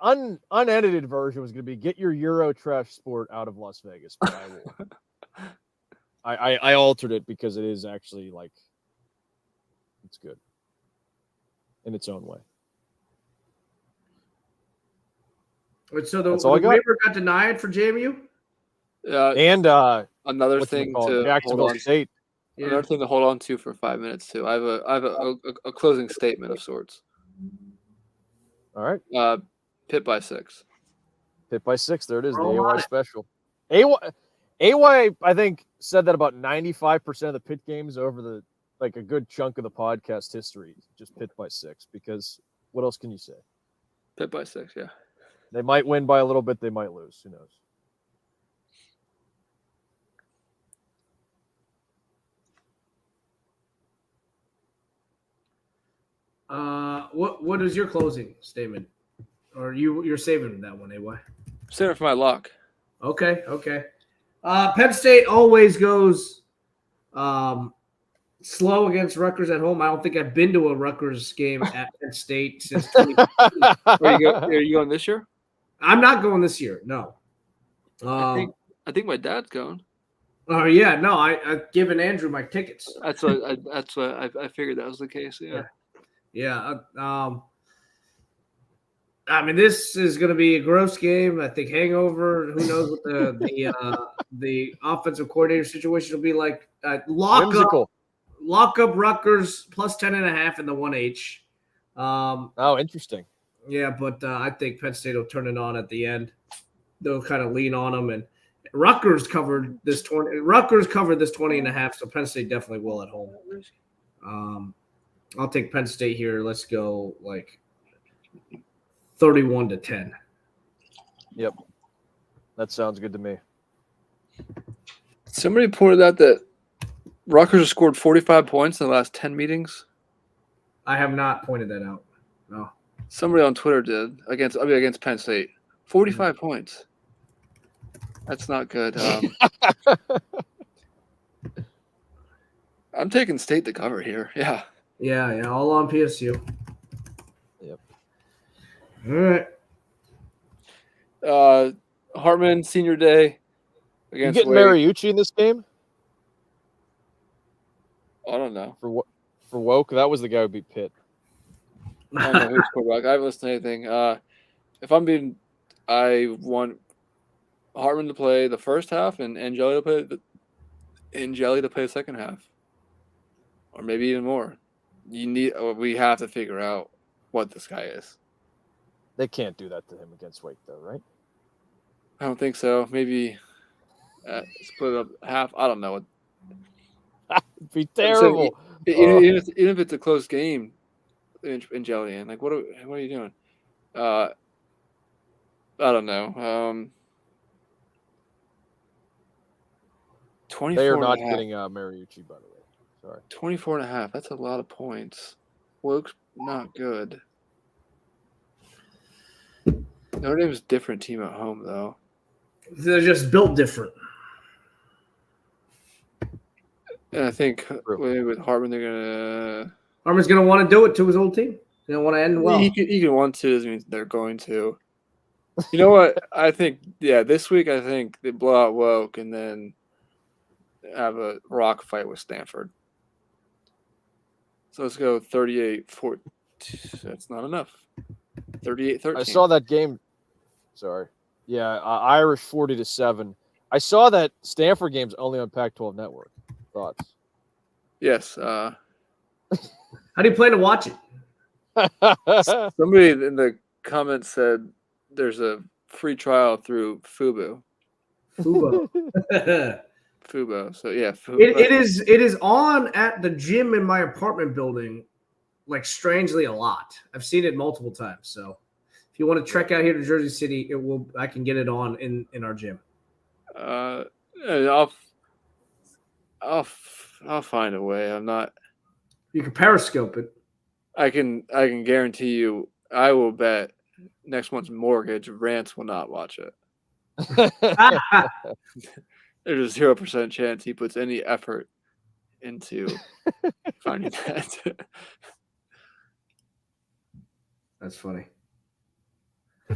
unedited version was gonna be get your Euro trash sport out of Las Vegas, but I will. I altered it because it is actually like it's good in its own way. So the got. waiver got denied for JMU. And another thing to Jacksonville State. Yeah. Another thing to hold on to for 5 minutes too. I have a closing statement of sorts. All right. Pitt by 6. Pitt by 6. There it is. Roll the on AY it. special. AY, I think, said that about 95% of the Pitt games over a good chunk of the podcast history. Just Pitt by 6, because what else can you say? Pitt by 6, yeah. They might win by a little bit. They might lose. Who knows? What is your closing statement? Or you're saving that one, AY? Save it for my lock. Okay. Penn State always goes slow against Rutgers at home. I don't think I've been to a Rutgers game at Penn State since 2015. Are you going this year? I'm not going this year. No. I think my dad's going. Oh yeah, no. I've given Andrew my tickets. That's what I figured that was the case. Yeah. Yeah. I mean, this is going to be a gross game. I think hangover. Who knows what the offensive coordinator situation will be like? Whimsical. Lock up Rutgers plus 10.5 in the 1H. Oh, interesting. Yeah, but I think Penn State will turn it on at the end. They'll kind of lean on them, and Rutgers covered this 20.5, so Penn State definitely will at home. I'll take Penn State here. Let's go like 31-10. Yep. That sounds good to me. Somebody pointed out that Rutgers has scored 45 points in the last 10 meetings. I have not pointed that out. No. Somebody on Twitter did against Penn State. 45 points. That's not good. I'm taking State to cover here. Yeah. Yeah, all on PSU. Yep. All right. Hartman Senior Day You against getting Wake. Mariucci in this game I don't know. for Woke? That was the guy who beat Pitt. I don't know who's quarterback. I haven't listened to anything. I want Hartman to play the first half and Angeli to play the second half, or maybe even more. We have to figure out what this guy is. They can't do that to him against Wake, though, right? I don't think so. Maybe split up half. I don't know. It'd be terrible. Even if it's a close game, Angeli, and like, what are you doing? I don't know. 24 They are not and a half. getting Mariucci, by the way. Sorry. 24 and a half. That's a lot of points. Woke's not good. Notre Dame's a different team at home, though. They're just built different. And I think with Hartman, they're gonna. Hartman's going to want to do it to his old team. They don't want to end well. He can want to. Doesn't mean they're going to. You know what? I think this week I think they blow out Woke and then have a rock fight with Stanford. So let's go 38-14. That's not enough. 38-13. I saw that game. Sorry. Yeah, Irish 40-7. I saw that Stanford game's only on Pac-12 Network. Thoughts? Yes. How do you plan to watch it? Somebody in the comments said there's a free trial through Fubo. Fubo. Fubo. So yeah, Fubo. It is on at the gym in my apartment building, like strangely a lot. I've seen it multiple times. So if you want to trek out here to Jersey City, I can get it on in our gym. I'll find a way. I'm not. You can Periscope it. I can guarantee you. I will bet next month's mortgage, Rance will not watch it. There's a 0% chance he puts any effort into finding that. That's funny.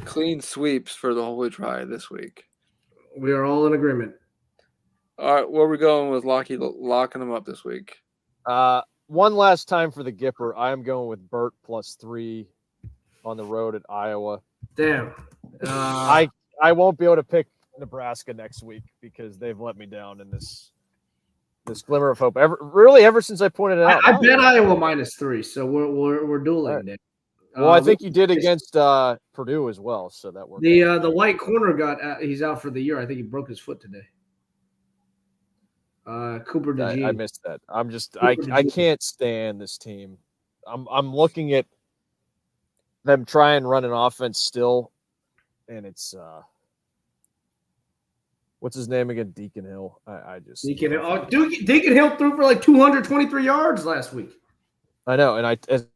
Clean sweeps for the Holy Try this week. We are all in agreement. All right, where are we going with locking them up this week? One last time for the Gipper. I am going with Burt +3 on the road at Iowa. Damn. I won't be able to pick Nebraska next week because they've let me down in this glimmer of hope. Ever since I pointed it out. I bet Iowa -3, so we're dueling right. there. Well, I think you did against Purdue as well, so that worked. The white corner he's out for the year. I think he broke his foot today. Cooper DeJean. I missed that. I can't stand this team. I'm looking at them try and run an offense still, and it's what's his name again? Deacon Hill. Deacon Hill. Deacon Hill threw for like 223 yards last week. I know, and as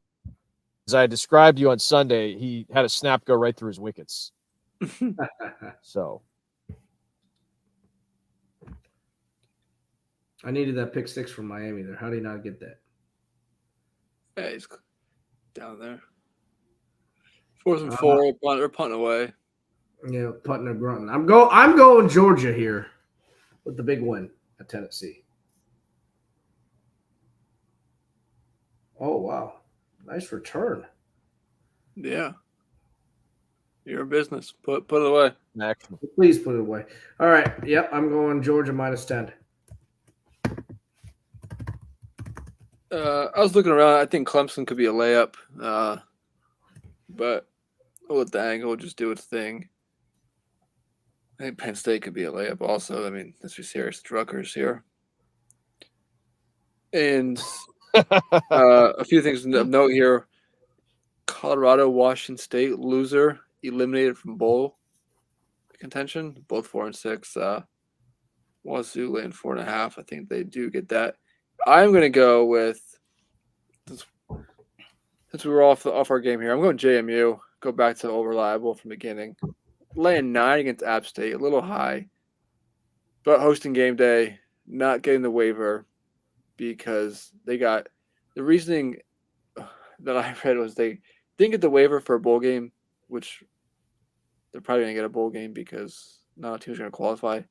I described you on Sunday, he had a snap go right through his wickets. So I needed that pick 6 from Miami there. How did he not get that? Yeah, he's down there. 4th and 4, or punting away. Yeah, punting or grunting. I'm going Georgia here with the big win at Tennessee. Oh wow, nice return. Yeah. Your business. Put it away. Next. Please put it away. All right. Yep, I'm going Georgia -10. I was looking around. I think Clemson could be a layup, but we'll let the angle just do its thing. I think Penn State could be a layup also. I mean, let's be serious. It's Rutgers here. And a few things of note here. Colorado, Washington State, loser, eliminated from bowl contention. Both 4 and 6. Wazoo laying 4.5. I think they do get that. I'm going to go with, since we were off our game here, I'm going JMU. Go back to old reliable from the beginning. Laying 9 against App State, a little high. But hosting game day, not getting the waiver because they got the reasoning that I read was they didn't get the waiver for a bowl game, which they're probably going to get a bowl game because not a team's going to qualify,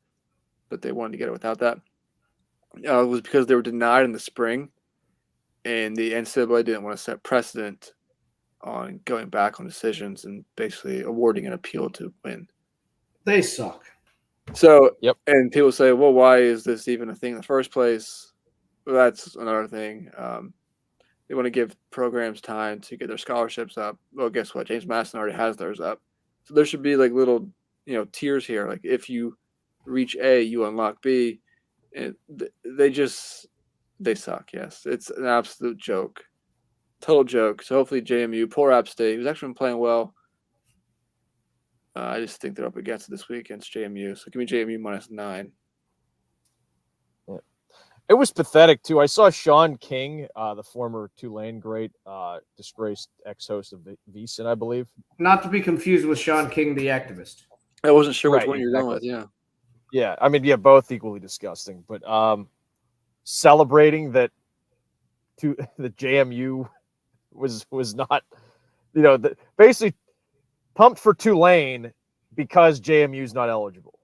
but they wanted to get it without that. It was because they were denied in the spring, and the NCAA didn't want to set precedent on going back on decisions and basically awarding an appeal to win. They suck. So, Yep. And people say, well, why is this even a thing in the first place? Well, that's another thing. They want to give programs time to get their scholarships up. Well, guess what? James Madison already has theirs up. So there should be like little, tiers here. Like if you reach A, you unlock B. And they suck. Yes, it's an absolute joke, total joke. So hopefully JMU, poor App State, who's actually been playing well. I just think they're up against it this week against JMU. So give me JMU -9. It was pathetic too. I saw Sean King, the former Tulane great, disgraced ex-host of VSiN, I believe. Not to be confused with Sean King, the activist. I wasn't sure which Right, one you're going with. Yeah. Yeah, I mean, both equally disgusting. But celebrating that the JMU was not, basically pumped for Tulane because JMU's not eligible.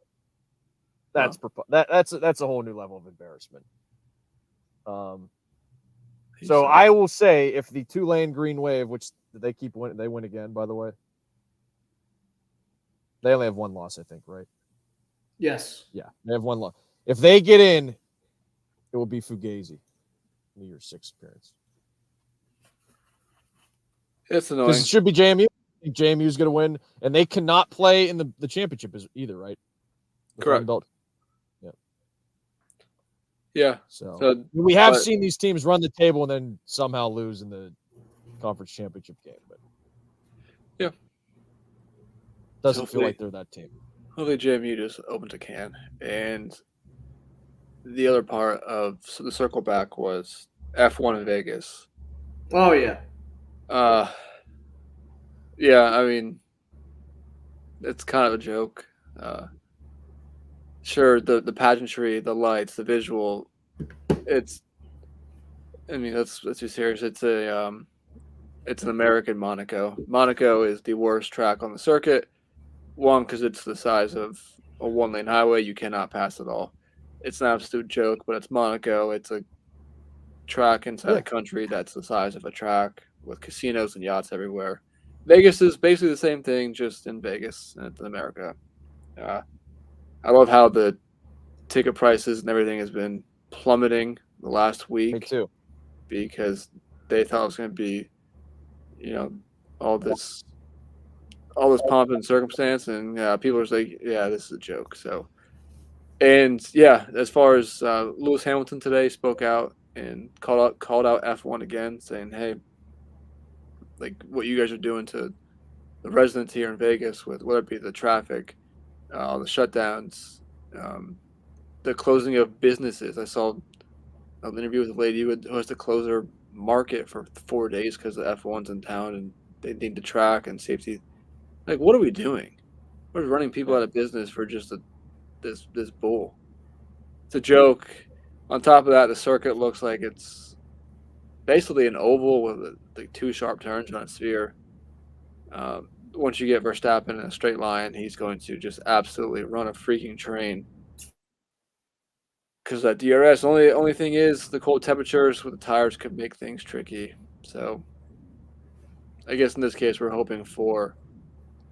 That's that's a whole new level of embarrassment. So I will say, if the Tulane Green Wave, which they keep winning, they win again. By the way, they only have one loss, I think, right? Yes. Yeah, they have one loss. If they get in, it will be Fugazi, New Year's 6th appearance. It's annoying. Because it should be JMU. I think JMU is going to win, and they cannot play in the championship either, right? Correct. Yeah. Yeah. So we have seen these teams run the table and then somehow lose in the conference championship game, but yeah, doesn't feel like they're that team. Hopefully JMU just opens a can. And the other part of the circle back was F1 in Vegas. Oh, yeah. Yeah, I mean, it's kind of a joke. Sure, the pageantry, the lights, the visual, let's be serious. It's an American Monaco. Monaco is the worst track on the circuit. One, because it's the size of a 1-lane highway. You cannot pass it all. It's an absolute joke, but it's Monaco. It's a track inside a country that's the size of a track with casinos and yachts everywhere. Vegas is basically the same thing, just in Vegas and in America. I love how the ticket prices and everything has been plummeting the last week. Me too. Because they thought it was going to be, all this pomp and circumstance, and people are like, yeah, this is a joke. So, and yeah, as far as Lewis Hamilton today spoke out and called out F1 again, saying, hey, like what you guys are doing to the residents here in Vegas with whether it be the traffic, all the shutdowns, the closing of businesses. I saw an interview with a lady who has to close her market for 4 days because the F1's in town and they need the track and safety. Like, what are we doing? We're running people out of business for just this bull. It's a joke. On top of that, the circuit looks like it's basically an oval with like 2 sharp turns on a sphere. Once you get Verstappen in a straight line, he's going to just absolutely run a freaking train. Because that DRS, only thing is the cold temperatures with the tires could make things tricky. So I guess in this case, we're hoping for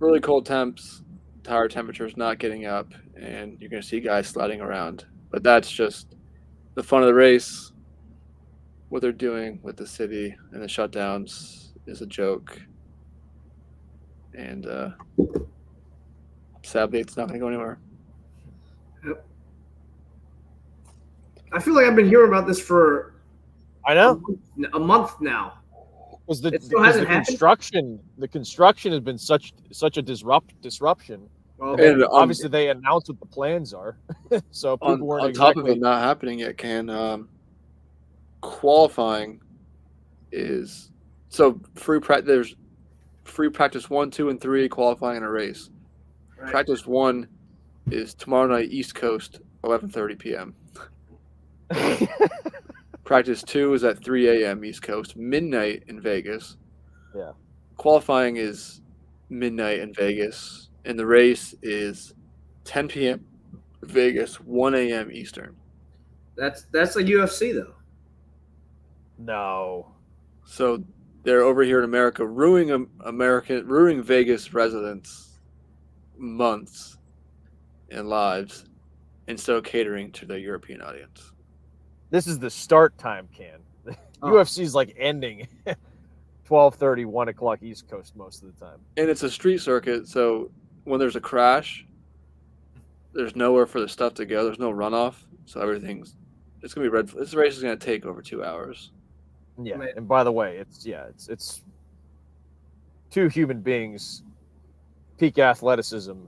really cold temps, tire temperatures not getting up, and you're going to see guys sliding around. But that's just the fun of the race. What they're doing with the city and the shutdowns is a joke. And sadly, it's not going to go anywhere. Yep. I feel like I've been hearing about this for I know. a month now. Because It still hasn't happened? the construction has been such a disruption. Okay. And Obviously, they announced what the plans are, so people weren't on top of exactly. it not happening yet, qualifying is so free practice. There's free practice 1, 2, and 3 qualifying in a race. Right. Practice 1 is tomorrow night East Coast, 11:30 p.m. Practice 2 is at 3 a.m. East Coast, midnight in Vegas. Yeah. Qualifying is midnight in Vegas, and the race is 10 p.m. Vegas, 1 a.m. Eastern. That's a UFC though. No. So they're over here in America, ruining Vegas residents' months and lives, and so catering to the European audience. This is the start time, Can. Oh. UFC's like ending 12:30, 1 o'clock East Coast most of the time. And it's a street circuit, so when there's a crash, there's nowhere for the stuff to go. There's no runoff, so it's gonna be red. This race is gonna take over 2 hours. Yeah, Right. and by the way, it's two human beings, peak athleticism,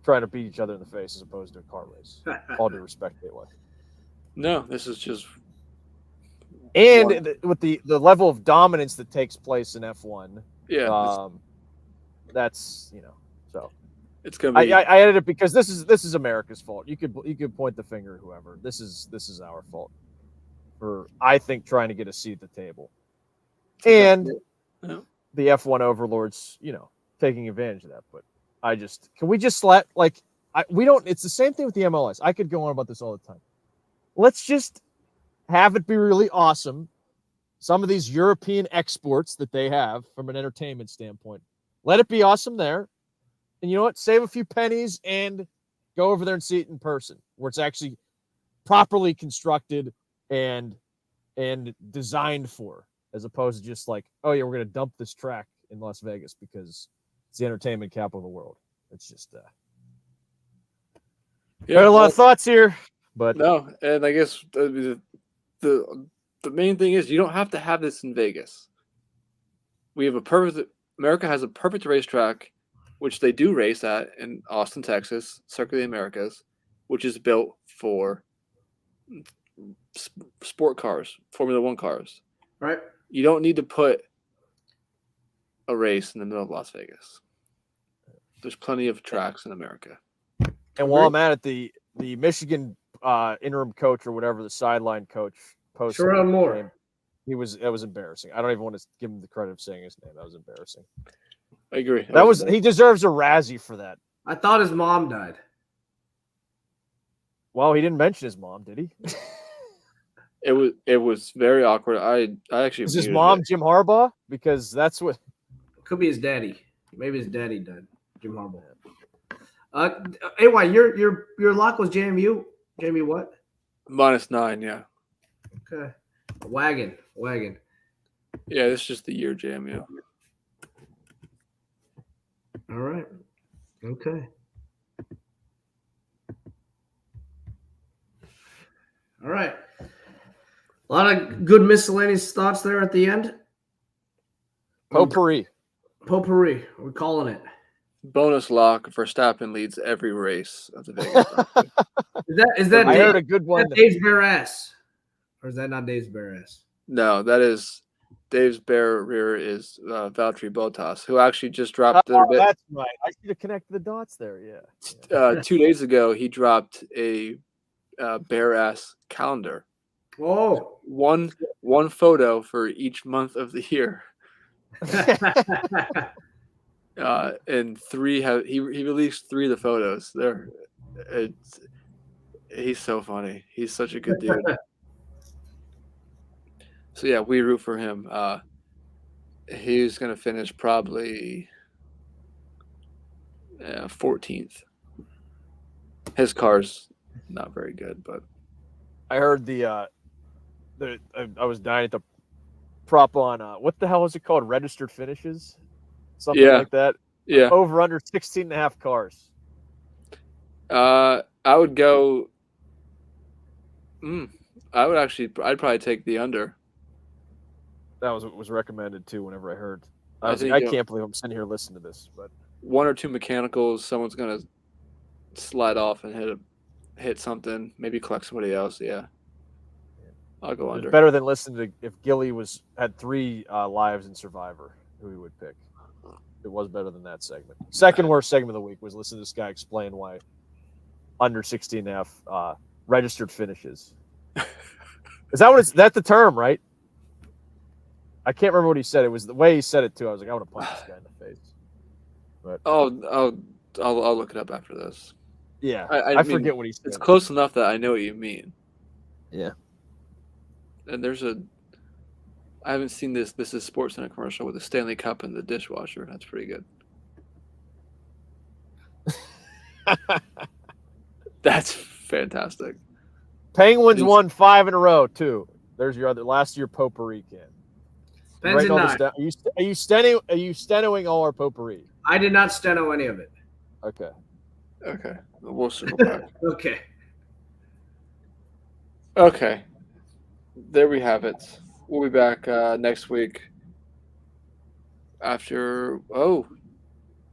trying to beat each other in the face as opposed to a car race. All due respect, Gateway. No, this is just And with the level of dominance that takes place in F1, that's so. It's gonna be. I added it because this is America's fault. You could point the finger at whoever. This is our fault for, I think, trying to get a seat at the table, and Yeah. the F1 overlords, taking advantage of that. But can we just let we don't. It's the same thing with the MLS. I could go on about this all the time. Let's just have it be really awesome. Some of these European exports that they have from an entertainment standpoint, let it be awesome there. And you know what? Save a few pennies and go over there and see it in person, where it's actually properly constructed and designed for, as opposed to just like, oh yeah, we're going to dump this track in Las Vegas because it's the entertainment capital of the world. It's just got a lot of thoughts here, but no, and I guess the main thing is you don't have to have this in Vegas. America has a perfect racetrack, which they do race at in Austin, Texas, Circuit of the Americas, which is built for sport cars, Formula One cars. Right. You don't need to put a race in the middle of Las Vegas. There's plenty of tracks in America. And while I'm at it, the Michigan interim coach or whatever, the sideline coach, posted Sherrod Moore. That was embarrassing. I don't even want to give him the credit of saying his name. That was embarrassing. I agree. He deserves a Razzie for that. I thought his mom died. Well, he didn't mention his mom, did he? It was very awkward. I actually Is his mom Jim Harbaugh? Because that's what. Could be his daddy. Maybe his daddy died. Jim Harbaugh. Anyway, your lock was JMU. JMU what? -9. Yeah. Okay. Wagon. Yeah, this is just the year JMU. All right. Okay. All right. A lot of good miscellaneous thoughts there at the end. Potpourri. We're calling it. Bonus lock: Verstappen leads every race of the Vegas Grand Prix. Is that I heard a good one. Dave's bare ass? Or is that not Dave's bare ass? No, that is Dave's bare rear is Valtteri Bottas, who actually just dropped. That's right. I should have connected the dots there. Yeah. 2 days ago, he dropped a bare ass calendar. Oh. One photo for each month of the year. And he released 3 of the photos. He's so funny. He's such a good dude. So yeah, we root for him. He's gonna finish probably 14th. His car's not very good, but I heard I was dying to prop on what the hell is it called? Registered finishes, something Yeah. like that. yeah. Over under 16.5 cars. I would go. I'd probably take the under. That was what was recommended too. Whenever I heard, I I was like, think, I can't believe I'm sitting here listening to this. But 1 or 2 mechanicals, someone's gonna slide off and hit something, maybe collect somebody else. Yeah, I'll go it's under. better than listening to if Gilly had 3 lives in Survivor, who he would pick. It was better than that segment. Second worst segment of the week was listening to this guy explain why under 16.5 registered finishes. Is that what it's? That's the term, right? I can't remember what he said. It was the way he said it too. I was like, I want to punch this guy in the face. But I'll look it up after this. yeah, I I mean, forget what he said. It's close enough that I know what you mean. Yeah. And I haven't seen this is SportsCenter commercial with the Stanley Cup and the dishwasher. That's pretty good. That's fantastic. Penguins won 5 in a row too. There's your other last year potpourri can. Pens in 9. Are you stenoing all our potpourri? I did not steno any of it. Okay. Okay. We'll circle back. Okay. Okay. There we have it. We'll be back next week after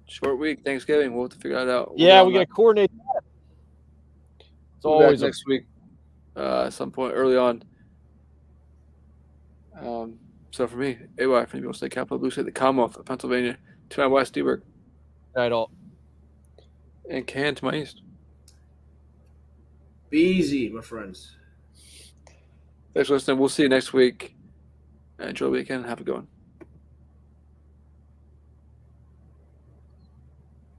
short week, Thanksgiving. We'll have to figure that out. Yeah, we got to coordinate that. It's We'll be back always next week at some point early on. So for me, AY from the Middle State Capital, Blue State, the Commonwealth of Pennsylvania, to my west, Deberg, right all. and Can to my east. Be easy, my friends. Thanks for listening. We'll see you next week. Enjoy the weekend. Have a good one.